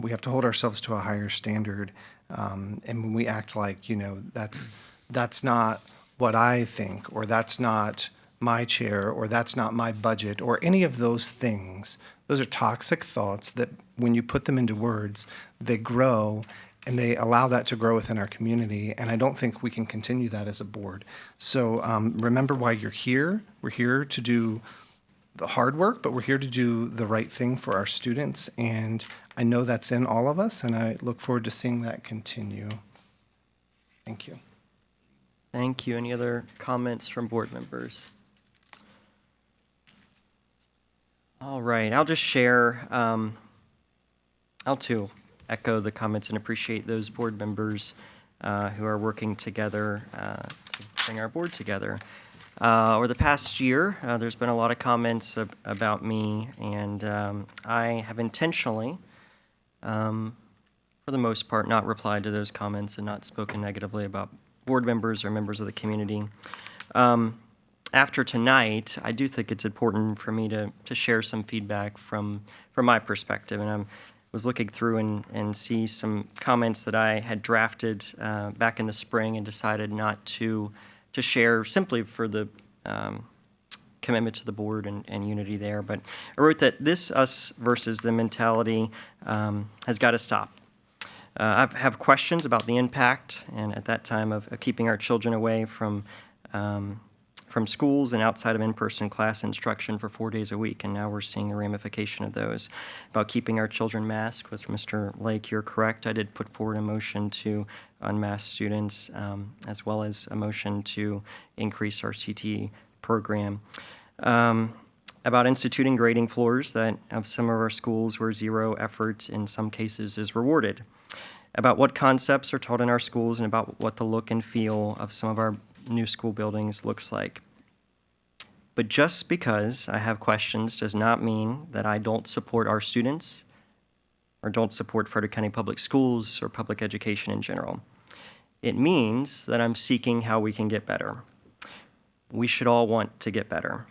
We have to hold ourselves to a higher standard. And when we act like, that's not what I think, or that's not my chair, or that's not my budget, or any of those things, those are toxic thoughts that when you put them into words, they grow and they allow that to grow within our community. And I don't think we can continue that as a board. So remember why you're here. We're here to do the hard work, but we're here to do the right thing for our students. And I know that's in all of us, and I look forward to seeing that continue. Thank you. Thank you. Any other comments from board members? All right, I'll just share, I'll too echo the comments and appreciate those board members who are working together to bring our board together. Over the past year, there's been a lot of comments about me, and I have intentionally, for the most part, not replied to those comments and not spoken negatively about board members or members of the community. After tonight, I do think it's important for me to share some feedback from my perspective, and I was looking through and see some comments that I had drafted back in the spring and decided not to share simply for the commitment to the board and unity there. But I wrote that this us versus them mentality has got to stop. I have questions about the impact and at that time of keeping our children away from schools and outside of in-person class instruction for 4 days a week, and now we're seeing the ramification of those. About keeping our children masked, with Mr. Lake, you're correct. I did put forward a motion to unmask students, as well as a motion to increase our CTE program. About instituting grading floors that of some of our schools where zero effort in some cases is rewarded. About what concepts are taught in our schools and about what the look and feel of some of our new school buildings looks like. But just because I have questions does not mean that I don't support our students or don't support Frederick County Public Schools or public education in general. It means that I'm seeking how we can get better. We should all want to get better.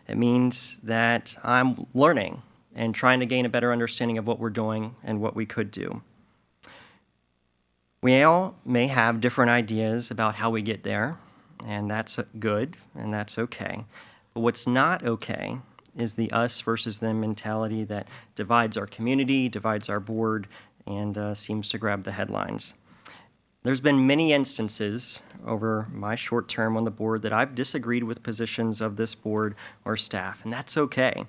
It means that I'm learning and trying to gain a better understanding of what we're doing and what we could do. We all may have different ideas about how we get there, and that's good, and that's okay. But what's not okay is the us versus them mentality that divides our community, divides our board, and seems to grab the headlines. There's been many instances over my short term on the board that I've disagreed with positions of this board or staff, and that's okay.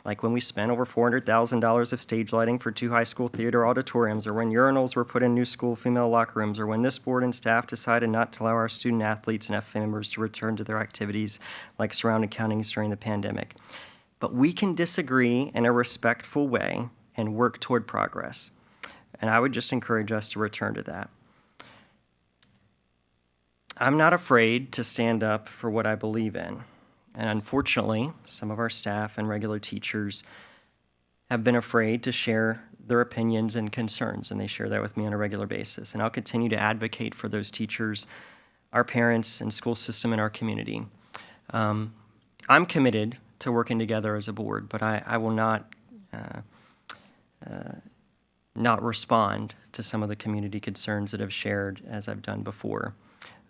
Like when we spent over $400,000 of stage lighting for 2 high school theater auditoriums, or when urinals were put in new school female locker rooms, or when this board and staff decided not to allow our student athletes and FA members to return to their activities like surrounding counties during the pandemic. But we can disagree in a respectful way and work toward progress. And I would just encourage us to return to that. I'm not afraid to stand up for what I believe in. And unfortunately, some of our staff and regular teachers have been afraid to share their opinions and concerns, and they share that with me on a regular basis. And I'll continue to advocate for those teachers, our parents, and school system in our community. I'm committed to working together as a board, but I will not respond to some of the community concerns that I've shared as I've done before.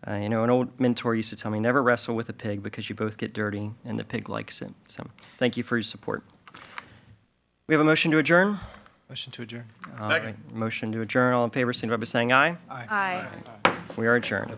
An old mentor used to tell me, never wrestle with a pig because you both get dirty and the pig likes it. So thank you for your support. We have a motion to adjourn? Motion to adjourn. All right. Motion to adjourn. All in favor, signify by saying aye. Aye. We are adjourned.